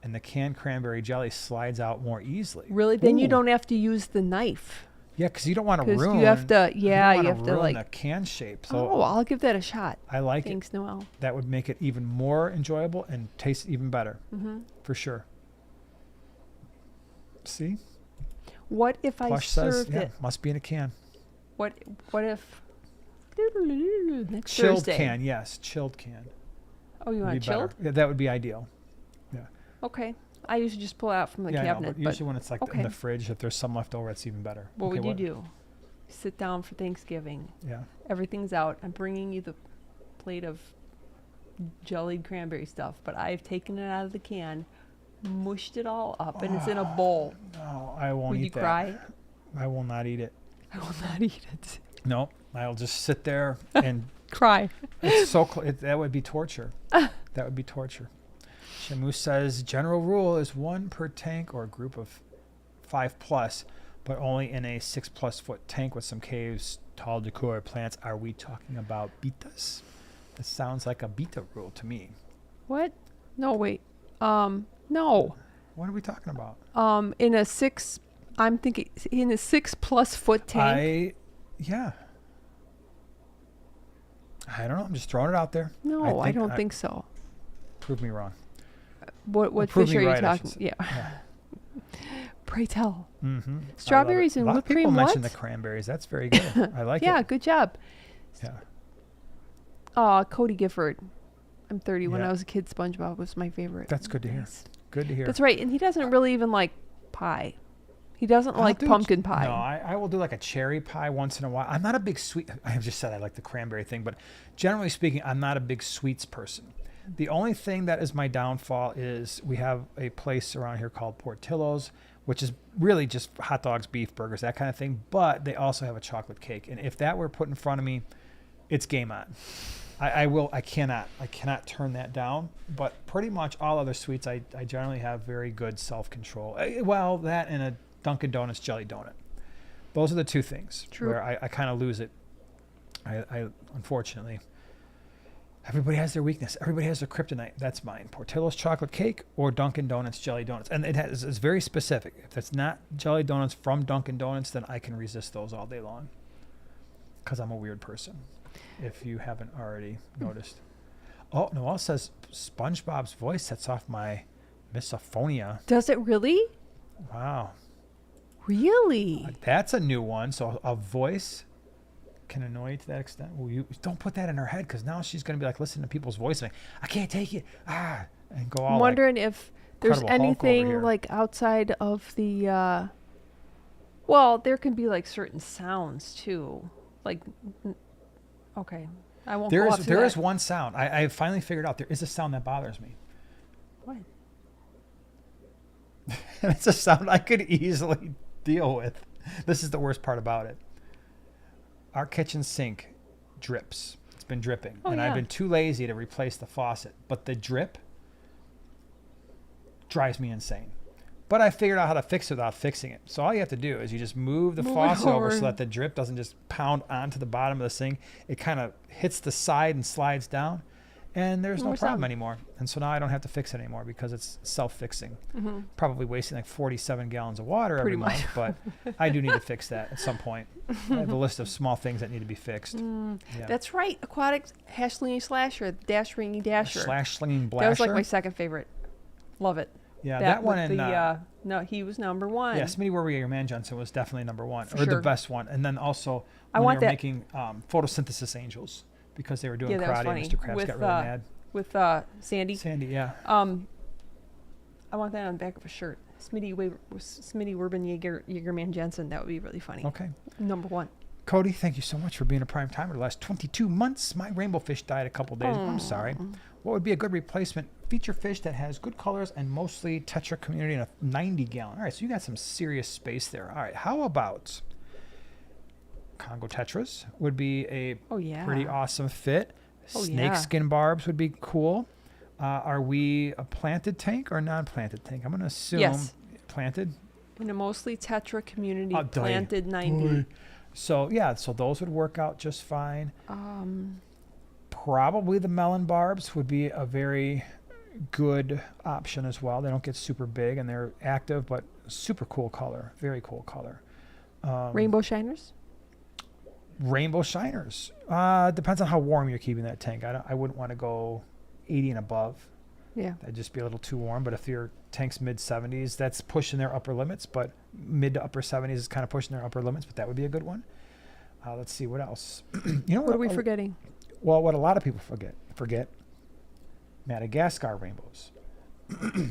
and the canned cranberry jelly slides out more easily. Really? Then you Ooh. don't have to use the knife. Yeah, because you don't want to Because ruin. you have to. you Yeah, don't you wanna have to ruin like. the can shape. So Oh, I'll give that a shot. I like it. Thanks, Noel. That would make it even more enjoyable and taste even better Mm-hmm. for sure. See, What if I Plush says, served yeah, it? must be in a can. What if? Next Chilled Thursday. can, yes, chilled can. Oh, you Would want be it chilled? better. Yeah, that would be ideal. Okay. I usually just pull it out from the yeah, I know, cabinet. but usually when it's like in okay. the fridge, if there's some left over, it's even better. What Okay, would you do? Sit down for Thanksgiving. Yeah. Everything's out. I'm bringing you the plate of jellied cranberry stuff, but I've taken it out of the can, mushed it all up, and it's in a bowl. No, I won't Would eat you that. cry? I will not eat it. I will not eat it. No, I'll just sit there and Cry. it's so that would be torture. That would be torture. Shamu says general rule is 1 per tank or a group of 5+, but only in a 6+ foot tank with some caves, tall decor plants. Are we talking about betas? This sounds like a beta rule to me. What? No, wait. No. What are we talking about? In a 6, I'm thinking in a 6+ foot tank. Yeah. I don't know. I'm just throwing it out there. No, I don't I- think so. Prove me wrong. What prove fish me are you right, I should talking? say. Yeah. Yeah. Pray tell. Mm-hmm. Strawberries and a lot whipped of people cream, mention what? the cranberries. That's very good. I like Yeah, it. good job. Yeah. Cody Gifford. I'm 30. When Yeah. I was a kid, SpongeBob was my favorite. That's good to hear. Nice. Good to hear. That's right. And he doesn't really even like pie. He doesn't I'll like do pumpkin pie. No, I will do like a cherry pie once in a while. I'm not a big sweet. I have just said I like the cranberry thing, but generally speaking, I'm not a big sweets person. The only thing that is my downfall is we have a place around here called Portillo's, which is really just hot dogs, beef, burgers, that kind of thing. But they also have a chocolate cake, and if that were put in front of me, it's game on. I cannot turn that down. But pretty much all other sweets, I generally have very good self-control. Well, that and a Dunkin' Donuts jelly donut. Those are the two things True. where I kind of lose it. I unfortunately. Everybody has their weakness. Everybody has their kryptonite. That's mine. Portillo's chocolate cake or Dunkin' Donuts jelly donuts. And it's very specific. If it's not jelly donuts from Dunkin' Donuts, then I can resist those all day long. Because I'm a weird person, if you haven't already noticed. Oh, Noel says SpongeBob's voice sets off my misophonia. Does it really? Wow. Really? That's a new one. So a voice can annoy you to that extent. Well, you don't put that in her head because now she's going to be like listening to people's voice and I can't take it. And go all I'm wondering if there's Incredible Hulk over anything here. like outside of the well, there can be like certain sounds too. Like okay. I won't There go is off to there that. is one sound. I finally figured out there is a sound that bothers me. What? And it's a sound I could easily deal with. This is the worst part about it. Our kitchen sink drips. It's been dripping. Oh, and I've yeah. been too lazy to replace the faucet. But the drip drives me insane. But I figured out how to fix it without fixing it. So all you have to do is you just move the Move it faucet over so over. that the drip doesn't just pound onto the bottom of the sink. It kind of hits the side and slides down. And there's no More problem sound. anymore. And so now I don't have to fix it anymore because it's self-fixing. Mhm. Probably wasting like 47 gallons of water Pretty every month, much. but I do need to fix that at some point. I have a list of small things that need to be fixed. Yeah. That's right. Aquatics Hashlingy Slasher, Dash Ringy Dasher. Slash slinging blasher. That was like my second favorite. Love it. yeah, that one with and the, no, he was number one. yeah, Smitty Warrior Man Johnson was definitely number one, For or the sure. best one. And then also I when want they were that- making photosynthesis angels because they were doing Yeah, that was karate. funny. And Mr. Krabs With, got really mad. with Sandy. Sandy, yeah. I want that on the back of a shirt. Smitty Werben Jaegerman Jensen. That would be really funny. Okay. Number one. Cody, thank you so much for being a prime timer the last 22 months. My rainbow fish died a couple days ago. I'm sorry. What would be a good replacement? Feature fish that has good colors and mostly Tetra community in a 90 gallon. All right, so you got some serious space there. All right, how about Congo Tetras would be a Oh yeah. pretty awesome fit. Oh, Snake yeah. skin barbs would be cool. Are we a planted tank or non-planted tank? I'm going to assume Yes. planted. In a mostly Tetra community Oh, die. planted 90. So yeah, so those would work out just fine. Um, Probably the melon barbs would be a very good option as well. They don't get super big and they're active, but super cool color, very cool color. Rainbow Shiners. Rainbow shiners. Depends on how warm you're keeping that tank. I wouldn't want to go 80 and above. Yeah. That'd just be a little too warm. But if your tank's mid 70s, that's pushing their upper limits. But mid to upper 70s is kind of pushing their upper limits. But that would be a good one. Let's see what else. You know What are we a- forgetting? Well, what a lot of people forget Madagascar rainbows.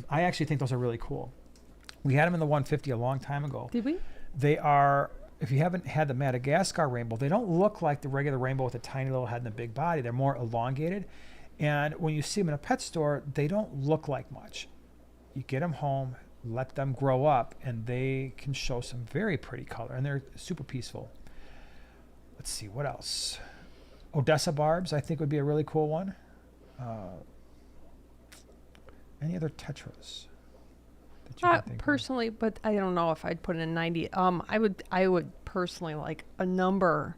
I actually think those are really cool. We had them in the 150 a long time ago. Did we? They are, if you haven't had the Madagascar rainbow, they don't look like the regular rainbow with a tiny little head and a big body. They're more elongated. And when you see them in a pet store, they don't look like much. You get them home, let them grow up, and they can show some very pretty color. And they're super peaceful. Let's see, what else? Odessa barbs, I think, would be a really cool one. Any other tetras that you can think of? Personally, but I don't know if I'd put in 90. I would personally like a number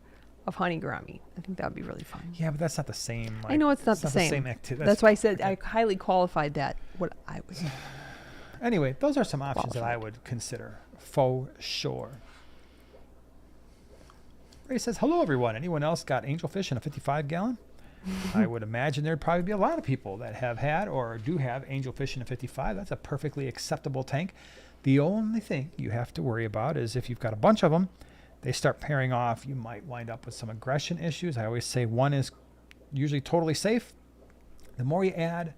of honey gourami. I think that would be really fun. Yeah, but that's not the same. I know it's not the same. activity. That's why I said I highly qualified that. What I would. Anyway, those are some options that I Qualified. would consider for sure. Ray says, hello, everyone. Anyone else got angelfish in a 55 gallon? I would imagine there'd probably be a lot of people that have had or do have angelfish in a 55. That's a perfectly acceptable tank. The only thing you have to worry about is if you've got a bunch of them, they start pairing off, you might wind up with some aggression issues. I always say one is usually totally safe. The more you add,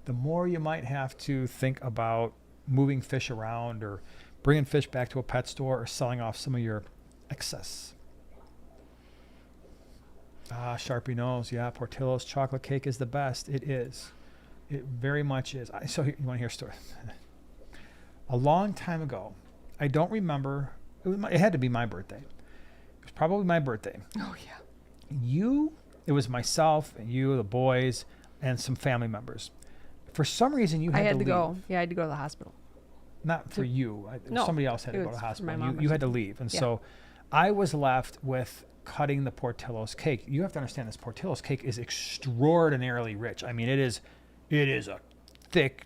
the more you might have to think about moving fish around or bringing fish back to a pet store or selling off some of your excess. Sharpie knows. Yeah, Portillo's chocolate cake is the best. It is. It very much is. So you want to hear a story? A long time ago, I don't remember. It had to be my birthday. It was probably my birthday. Oh yeah. It was myself and you, the boys, and some family members. For some reason, you I had had to to leave. go. Yeah, I had to go to the hospital. Not for to- you. No, Somebody else had it to go to was the for my hospital. mom or You had to something. leave. And Yeah. so I was left with cutting the Portillo's cake. You have to understand this Portillo's cake is extraordinarily rich. I mean, it is a thick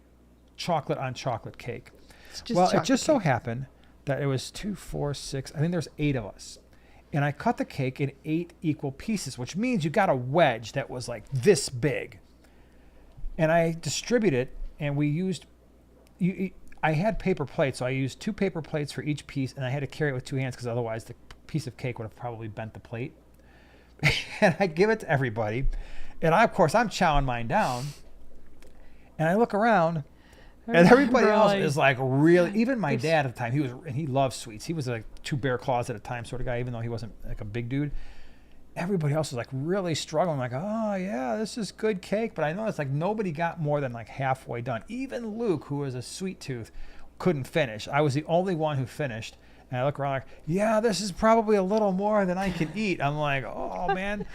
chocolate on chocolate cake. It's just Well, it chocolate just so cake. happened that it was 2, 4, 6. I think there's 8 of us. And I cut the cake in 8 equal pieces, which means you got a wedge that was like this big. And I distributed it, and we used. I had paper plates, so I used 2 paper plates for each piece, and I had to carry it with 2 hands because otherwise the piece of cake would have probably bent the plate. And I give it to everybody, and of course I'm chowing mine down, and I look around, And everybody else Really? is like really, even my There's- dad at the time, he loved sweets. He was like 2 bear claws at a time sort of guy, even though he wasn't like a big dude. Everybody else was like really struggling, like, oh yeah, this is good cake. But I noticed like nobody got more than like halfway done. Even Luke, who was a sweet tooth, couldn't finish. I was the only one who finished. And I look around like, yeah, this is probably a little more than I can eat. I'm like, oh man.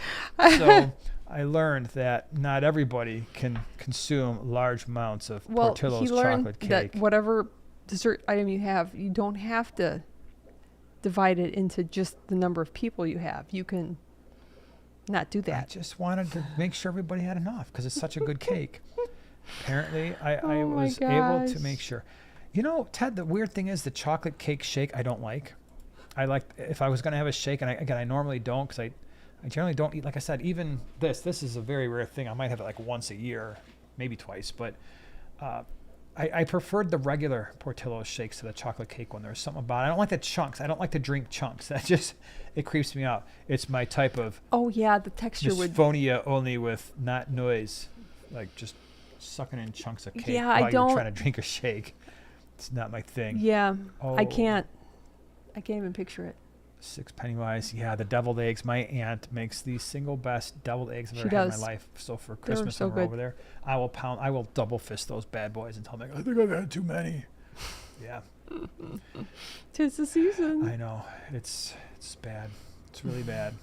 So I learned that not everybody can consume large amounts of Well, Portillo's he learned chocolate cake. that whatever dessert item you have, you don't have to divide it into just the number of people you have. You can not do I that. just wanted to make sure everybody had enough because it's such a good cake. Apparently, I Oh my was able to gosh. make sure. You know, Ted, the weird thing is the chocolate cake shake I don't like. I like, if I was going to have a shake, and I normally don't because I generally don't eat, like I said, even this is a very rare thing. I might have it like once a year, maybe twice, but I preferred the regular Portillo's shakes to the chocolate cake one. There's something about it. I don't like the chunks. I don't like to drink chunks. That just, it creeps me out. It's my type of Oh yeah, the texture would. dysphonia only with not noise, like just sucking in chunks of cake Yeah, I while you're don't- trying to drink a shake. It's not my thing. Yeah, Oh, I can't even picture it. 6 Pennywise. Yeah, the deviled eggs. My aunt makes the single best deviled eggs I've She ever had in does. my life. So for Christmas so when we're good. over there, I will double fist those bad boys and tell them, I think I've had too many. Yeah, 'Tis the season. I know. It's bad. It's really bad.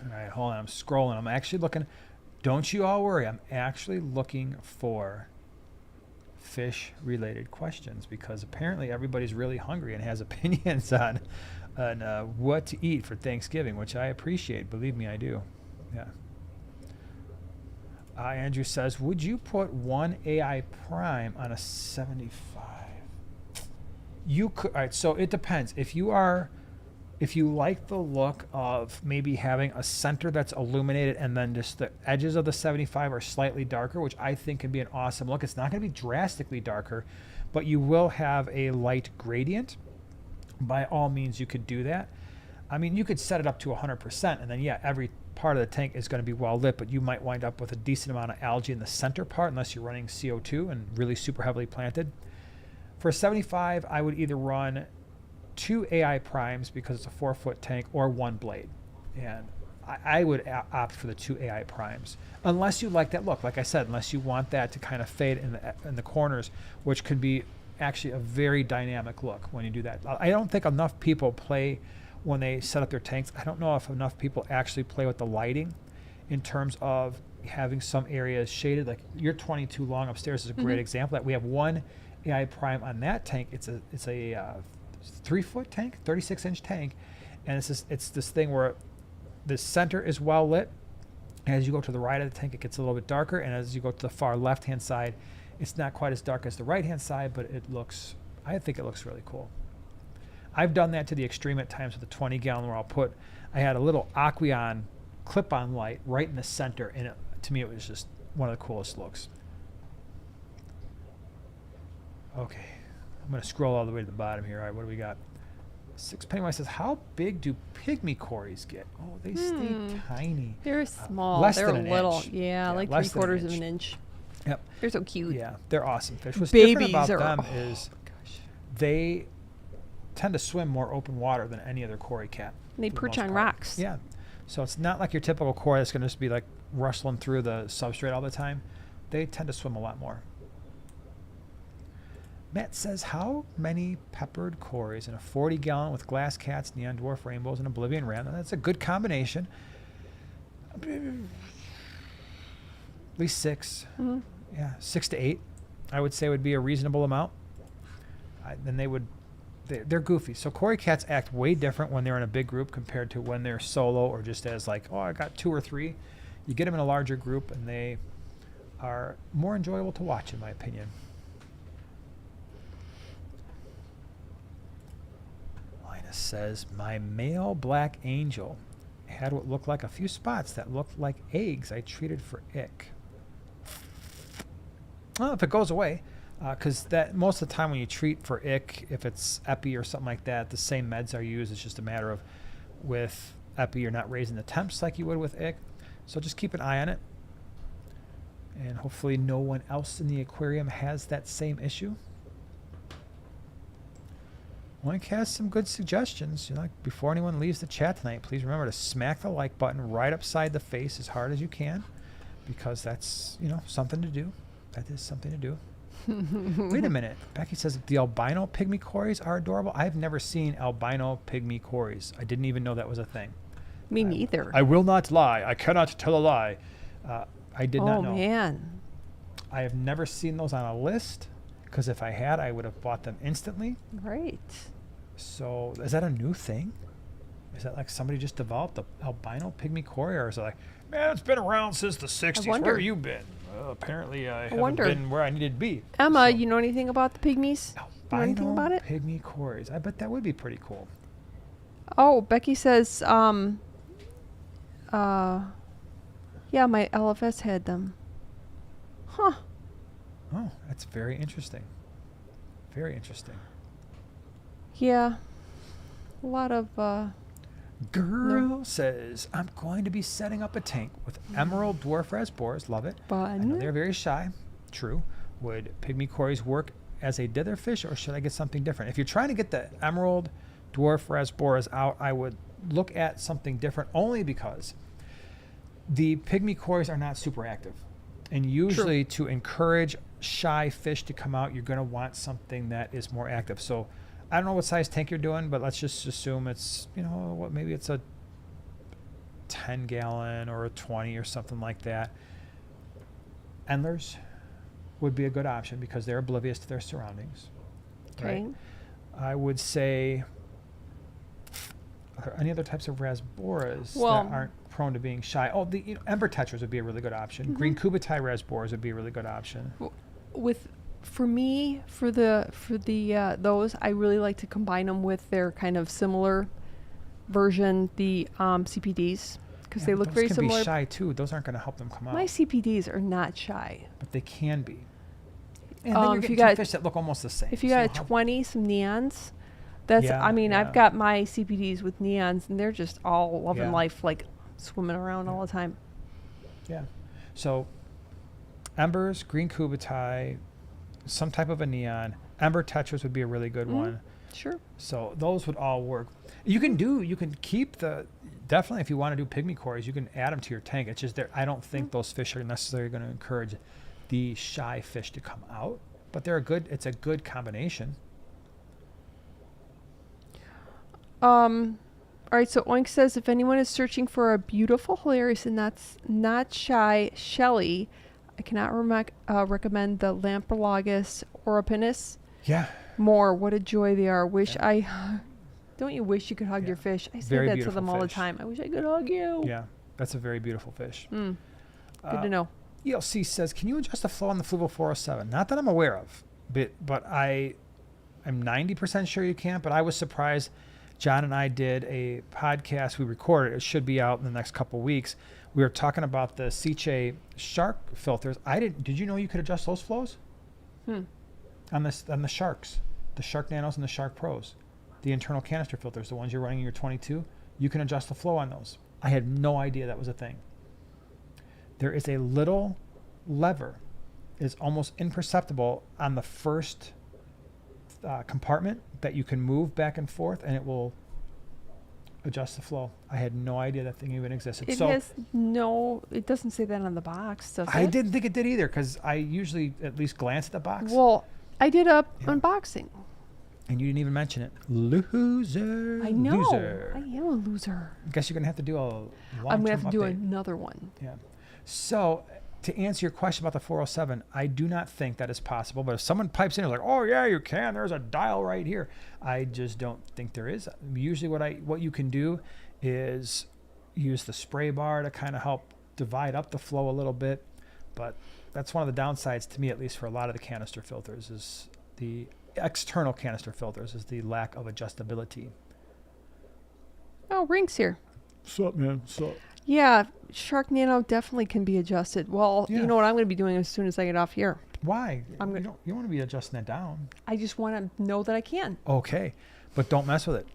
All right, hold on. I'm scrolling. I'm actually looking. Don't you all worry. I'm actually looking for fish-related questions because apparently everybody's really hungry and has opinions on what to eat for Thanksgiving, which I appreciate. Believe me, I do. Yeah. Andrew says, would you put one AI Prime on a 75? You could. All right, so it depends. If you like the look of maybe having a center that's illuminated and then just the edges of the 75 are slightly darker, which I think can be an awesome look. It's not going to be drastically darker, but you will have a light gradient. By all means, you could do that. I mean, you could set it up to 100%, and then, yeah, every part of the tank is going to be well lit, but you might wind up with a decent amount of algae in the center part unless you're running CO2 and really super heavily planted. For 75, I would either run 2 AI primes because it's a 4-foot tank or 1 blade. And I would opt for the 2 AI primes. Unless you like that look, like I said, unless you want that to kind of fade in the corners, which could be actually a very dynamic look when you do that. I don't think enough people play when they set up their tanks. I don't know if enough people actually play with the lighting in terms of having some areas shaded. Like your 22 long upstairs is a great example. That we have 1 AI prime on that tank. It's a 3-foot tank, 36-inch tank, and it's this thing where the center is well lit. As you go to the right of the tank, it gets a little bit darker, and as you go to the far left-hand side, it's not quite as dark as the right-hand side, but I think it looks really cool. I've done that to the extreme at times with the 20-gallon where I had a little Aqueon clip-on light right in the center, and to me it was just one of the coolest looks. Okay, I'm going to scroll all the way to the bottom here. All right, what do we got? 6 Pennywise says, how big do pygmy cories get? Oh, they stay tiny. They're small. less They're than an little. inch. Yeah, Yeah, like less than an 3/4 of inch. an inch. Yep. They're so cute. Yeah, they're awesome fish. What's Babies different are. about them is they tend to swim more open water than any other cory cat. And they for the perch most on part. rocks. Yeah. So it's not like your typical cory that's going to just be like rustling through the substrate all the time. They tend to swim a lot more. Matt says, how many peppered cories in a 40-gallon with glass cats, neon dwarf rainbows, and oblivion ram? Now, that's a good combination. At least 6. Mhm. Yeah, 6 to 8, I would say would be a reasonable amount. Then they're goofy. So cory cats act way different when they're in a big group compared to when they're solo or just as like, oh, I got 2 or 3. You get them in a larger group and they are more enjoyable to watch, in my opinion. Linus says, my male black angel had what looked like a few spots that looked like eggs I treated for ick. Well, if it goes away, because that most of the time when you treat for ick, if it's epi or something like that, the same meds are used. It's just a matter of with epi, you're not raising the temps like you would with ick. So just keep an eye on it. And hopefully no one else in the aquarium has that same issue. Oink has some good suggestions. You know, like before anyone leaves the chat tonight, please remember to smack the like button right upside the face as hard as you can, because that's, you know, something to do. That is something to do. Wait a minute. Becky says the albino pygmy cories are adorable. I've never seen albino pygmy cories. I didn't even know that was a thing. Me neither. I will not lie. I cannot tell a lie. I did not know. Oh, man. I have never seen those on a list, because if I had, I would have bought them instantly. Right. So is that a new thing? Is that like somebody just developed the albino pygmy cory, or is it like, man, it's been around since the 60s. wonder. Where have you been? Well, apparently I haven't wonder. been where I needed to be. Emma, So- you know anything about the pygmies? know anything about it? Pygmy cories. I bet that would be pretty cool. Oh, Becky says, yeah, my LFS had them. Huh. Oh, that's very interesting. Very interesting. Yeah. A lot of, Girl says, I'm going to be setting up a tank with emerald dwarf rasboras. Love it. I know fun. they're very shy. True. Would pygmy cories work as a dither fish, or should I get something different? If you're trying to get the emerald dwarf rasboras out, I would look at something different, only because the pygmy cories are not super active. And usually to encourage shy fish to come out, you're going to want something that is more active. So I don't know what size tank you're doing, but let's just assume it's, you know, what, maybe it's a 10 gallon or a 20 or something like that. Endlers would be a good option because they're oblivious to their surroundings. Okay. Right? I would say, are there any other types of rasboras Well- that aren't prone to being shy? Oh, the ember tetras would be a really good option. Mm-hmm. Green kubatai rasboras would be a really good option. For me, for the those, I really like to combine them with their kind of similar version, the CPDs, because Yeah, they but look those very can similar. be shy too. Those aren't going to help them come out, My CPDs are not shy. but they can be. And then you're if getting you two got- fish that look almost the same. If you so got a how- 20, some neons, that's, Yeah, I mean, yeah. I've got my CPDs with neons, and they're just all loving Yeah. life, like swimming around all the time. Yeah. So embers, green kubatai, some type of a neon. Ember tetras would be a really good Mhm. one. Sure. So those would all work. You can keep definitely if you want to do pygmy cories, you can add them to your tank. It's just I don't think those fish are necessarily going to encourage the shy fish to come out, but it's a good combination. All right, so Oink says if anyone is searching for a beautiful, hilarious, and that's not shy Shelly, I cannot recommend the Lampropelagus oripinus Yeah. more. What a joy they are. Don't you wish you could hug Yeah. your fish? I say Very that to beautiful them all the fish. time. I wish I could hug you. Yeah. That's a very beautiful fish. Good to know. ELC says, can you adjust the flow on the Fluval 407? Not that I'm aware of, but I'm 90% sure you can't, but I was surprised. John and I did a podcast we recorded. It should be out in the next couple weeks. We were talking about the Sicce shark filters. Did you know you could adjust those flows? On the sharks, the Shark Nanos and the Shark Pros, the internal canister filters, the ones you're running in your 22, you can adjust the flow on those. I had no idea that was a thing. There is a little lever, it's almost imperceptible on the first compartment that you can move back and forth, and it will adjust the flow. I had no idea that thing even existed. It doesn't say that on the box, does it? I didn't think it did either, because I usually at least glance at the box. Well, I did a Yeah. unboxing. And you didn't even mention it. Loser. I know. Loser. I am a loser. I guess you're going to have to do a long-term I'm going to have to do update. another one. Yeah. So to answer your question about the 407, I do not think that is possible. But if someone pipes in and like, oh yeah, you can. There's a dial right here. I just don't think there is. Usually, what you can do is use the spray bar to kind of help divide up the flow a little bit. But that's one of the downsides to me, at least for a lot of the canister filters, is the external canister filters, is the lack of adjustability. Oh, Rink's here. What's up, man? What's up? Yeah, Shark Nano definitely can be adjusted. Well, Yeah. you know what I'm going to be doing as soon as I get off here. Why? I'm you gonna- don't want to be adjusting that down. I just want to know that I can. Okay, but don't mess with it.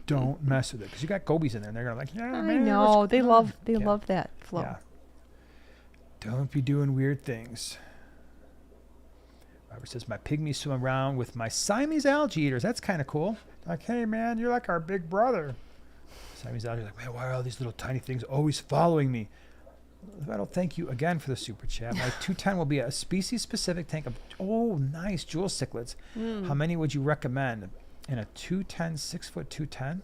Don't mess with it, because you got gobies in there, and they're gonna like, yeah, I man, know what's they going love on?" they Yeah. love that flow. Yeah. Don't be doing weird things. Robert says, my pygmies swim around with my Siamese algae eaters. That's kind of cool. Like, hey, man, you're like our big brother. Siamese algae like, man, why are all these little tiny things always following me? I don't thank you again for the super chat. My 210 will be a species-specific tank of, nice, jewel cichlids. How many would you recommend? In a 210, 6-foot 210?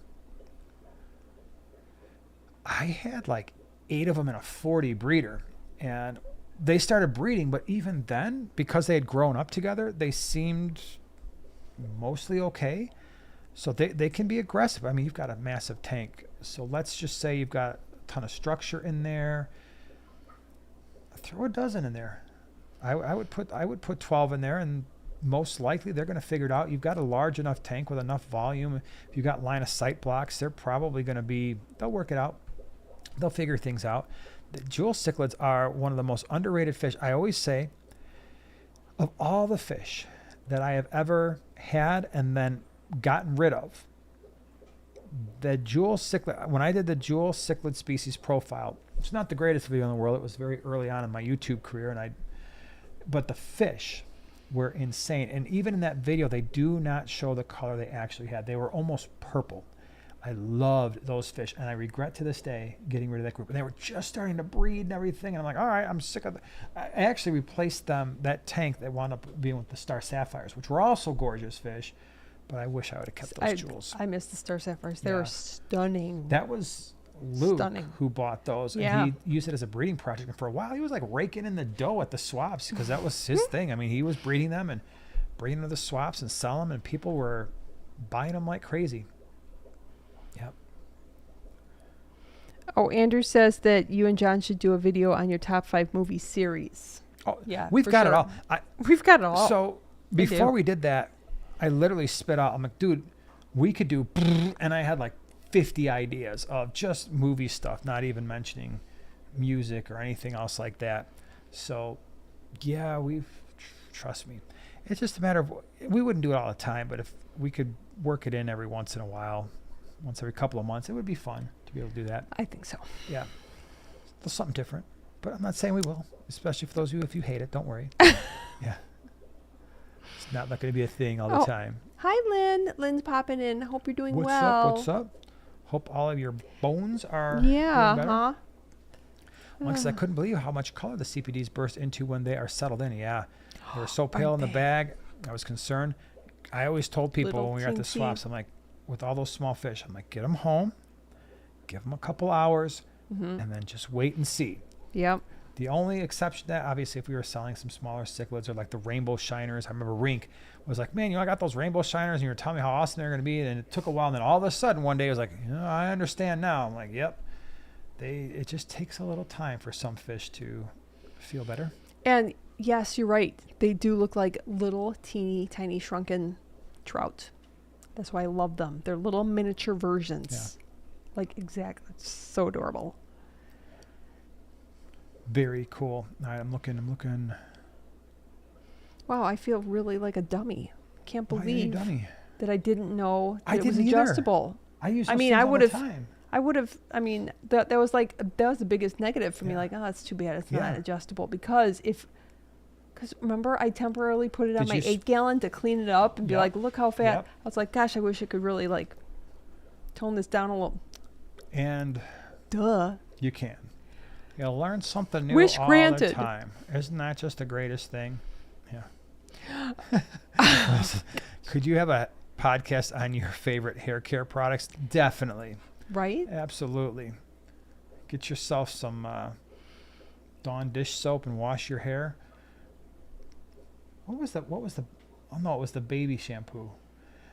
I had like 8 of them in a 40 breeder. And they started breeding, but even then, because they had grown up together, they seemed mostly okay. So they can be aggressive. I mean, you've got a massive tank. So let's just say you've got a ton of structure in there. Throw a dozen in there. I would put 12 in there, and most likely they're going to figure it out. You've got a large enough tank with enough volume. If you've got line of sight blocks, they're probably going to be, they'll work it out. They'll figure things out. The jewel cichlids are one of the most underrated fish. I always say, of all the fish that I have ever had and then gotten rid of, the jewel cichlid, when I did the jewel cichlid species profile, it's not the greatest video in the world. It was very early on in my YouTube career, but the fish were insane. And even in that video, they do not show the color they actually had. They were almost purple. I loved those fish, and I regret to this day getting rid of that group. And they were just starting to breed and everything, and I'm like, all right, I'm sick of it. I actually replaced them, that tank that wound up being with the star sapphires, which were also gorgeous fish, but I wish I would have kept those jewels. I missed the star sapphires. They were stunning. That was Luke who bought those, and he used it as a breeding project. And for a while, he was like raking in the dough at the swaps because that was his thing. I mean, he was breeding them and bringing them to the swaps and selling them, and people were buying them like crazy. Yep. Oh, Andrew says that you and John should do a video on your top 5 movie series. Oh, yeah, we've got it all. We've got it all. So before we did that, I literally spit out. I'm like, dude, we could do, and I had like 50 ideas of just movie stuff, not even mentioning music or anything else like that. So, yeah, trust me. It's just a matter of, we wouldn't do it all the time, but if we could work it in every once in a while, once every couple of months, it would be fun to be able to do that. I think so. Yeah. There's something different, but I'm not saying we will, especially for those of you, if you hate it, don't worry. Yeah. It's not going to be a thing all the time. Hi, Lynn. Lynn's popping in. Hope you're doing well. What's up? Hope all of your bones are doing better. Because I couldn't believe how much color the CPDs burst into when they are settled in. Yeah. They were so pale in the bag. I was concerned. I always told people when we were at the swaps, I'm like, with all those small fish, I'm like, get them home, give them a couple hours, and then just wait and see. Yep. The only exception to that, obviously, if we were selling some smaller cichlids or like the rainbow shiners, I remember Rink was like, man, I got those rainbow shiners, and you were telling me how awesome they're going to be, and it took a while, and then all of a sudden one day it was like, I understand now. I'm like, yep. It just takes a little time for some fish to feel better. And yes, you're right. They do look like little teeny tiny shrunken trout. That's why I love them. They're little miniature versions. Yeah. Like, exactly. It's so adorable. Very cool. All right, I'm looking. Wow, I feel really like a dummy. Can't believe dummy? That I didn't know that it was either. Adjustable. I use those things all the time. I would have, that was the biggest negative for me. Like, oh, it's too bad it's not adjustable. Because remember, I temporarily put it on my 8-gallon to clean it up and be like, look how fat. I was like, gosh, I wish I could really tone this down a little. And you can. You'll learn something new all the time. Isn't that just the greatest thing? Yeah. Could you have a podcast on your favorite hair care products? Definitely. Right? Absolutely. Get yourself some Dawn dish soap and wash your hair. What was the oh no, it was the baby shampoo.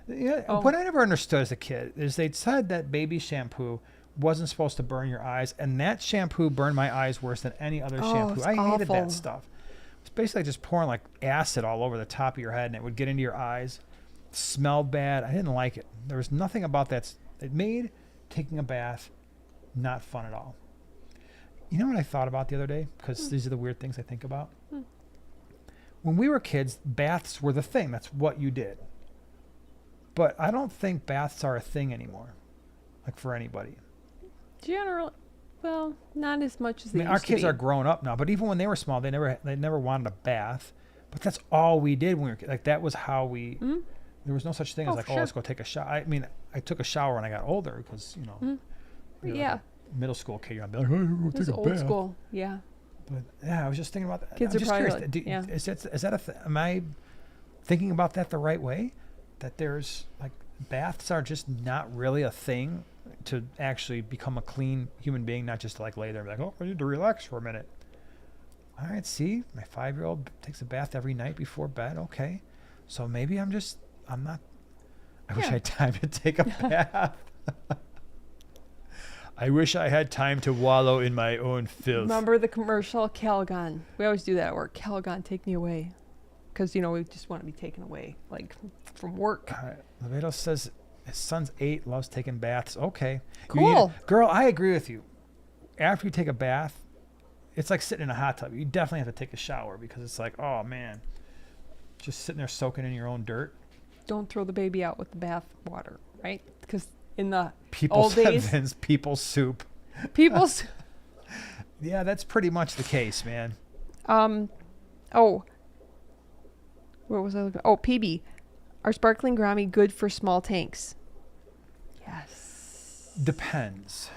Yeah, what I never understood as a kid is they'd said that baby shampoo wasn't supposed to burn your eyes, and that shampoo burned my eyes worse than any other shampoo. I hated that stuff. It's basically just pouring like acid all over the top of your head, and it would get into your eyes. It smelled bad. I didn't like it. There was nothing about that. It made taking a bath not fun at all. You know what I thought about the other day? Because these are the weird things I think about. When we were kids, baths were the thing. That's what you did. But I don't think baths are a thing anymore, like for anybody. Generally. Well, not as much as I they mean, our used to kids be. are grown up now, but even when they were small, they never wanted a bath. But that's all we did when we were like that was how we. Mm? There was no such thing as Oh, like, for oh, let's sure. go take a shower. I mean, I took a shower when I got older because Mm. you're Yeah, like a middle school kid. You're like, oh, we'll it was take a old bath. school. Yeah. But yeah, I was just thinking about that. Kids I'm are just probably curious. like- yeah. Is that am I thinking about that the right way? That there's like baths are just not really a thing to actually become a clean human being, not just to like lay there and be like, oh, I need to relax for a minute. All right, see, my 5-year-old takes a bath every night before bed. Okay, so maybe I'm not. I wish I Yeah. had time to take a bath. I wish I had time to wallow in my own filth. Remember the commercial, Calgon? We always do that at work. Calgon, take me away. Because, we just want to be taken away, like, from work. Levedo says his son's 8, loves taking baths. Okay. Cool. Girl, I agree with you. After you take a bath, it's like sitting in a hot tub. You definitely have to take a shower because it's like, oh, man, just sitting there soaking in your own dirt. Don't throw the baby out with the bath water, right? Because in the People's old days, heavens, people's soup. people's... Yeah, that's pretty much the case, man. Oh. Where was I looking? Oh, PB. Are sparkling Grammy good for small tanks? Yes. Depends.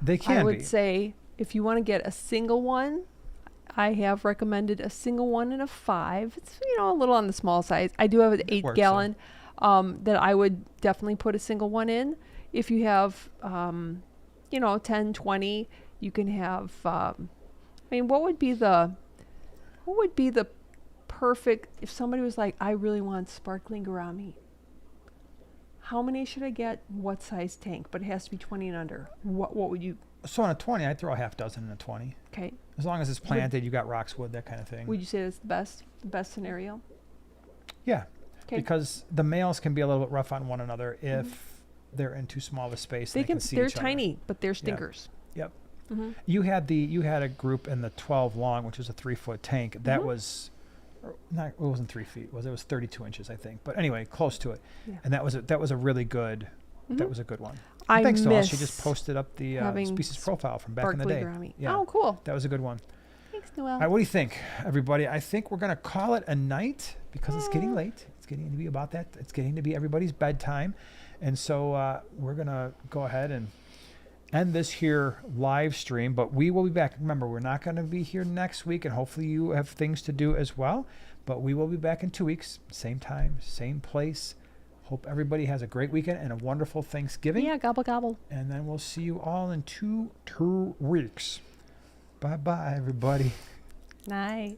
They can I would be. say if you want to get a single one, I have recommended a single one in a 5. It's a little on the small size. I do have an 8 works, gallon that I would definitely put a single one in. If you have 10, 20, you can have what would be the perfect if somebody was like, I really want sparkling Grammy. How many should I get? What size tank? But it has to be 20 and under. What would you? So on a 20, I'd throw a half dozen in a 20. Okay. As long as it's planted, you got roxwood, that kind of thing. Would you say that's the best scenario? Yeah. Okay. Because the males can be a little bit rough on one another if they're in too small of a space. They and can. see They're each other. tiny, but they're stinkers. Yep. Mm-hmm. You had a group in the 12 long, which was a 3-foot tank. That was not. It wasn't 3 feet. It was 32 inches, I think. But anyway, close to it. Yeah. And that was a really good. Mhm. That was a good one. I Thanks, Noel. miss She just posted up the having species profile from back in the sparkly day. Grammy. Yeah. Oh, cool. That was a good one. Thanks, Noel. All right, what do you think, everybody? I think we're going to call it a night because it's getting late. It's getting to be about that. It's getting to be everybody's bedtime. And so we're going to go ahead and end this here live stream. But we will be back. Remember, we're not going to be here next week, and hopefully you have things to do as well. But we will be back in 2 weeks, same time, same place. Hope everybody has a great weekend and a wonderful Thanksgiving. Yeah, gobble gobble. And then we'll see you all in two weeks. Bye-bye, everybody. Night.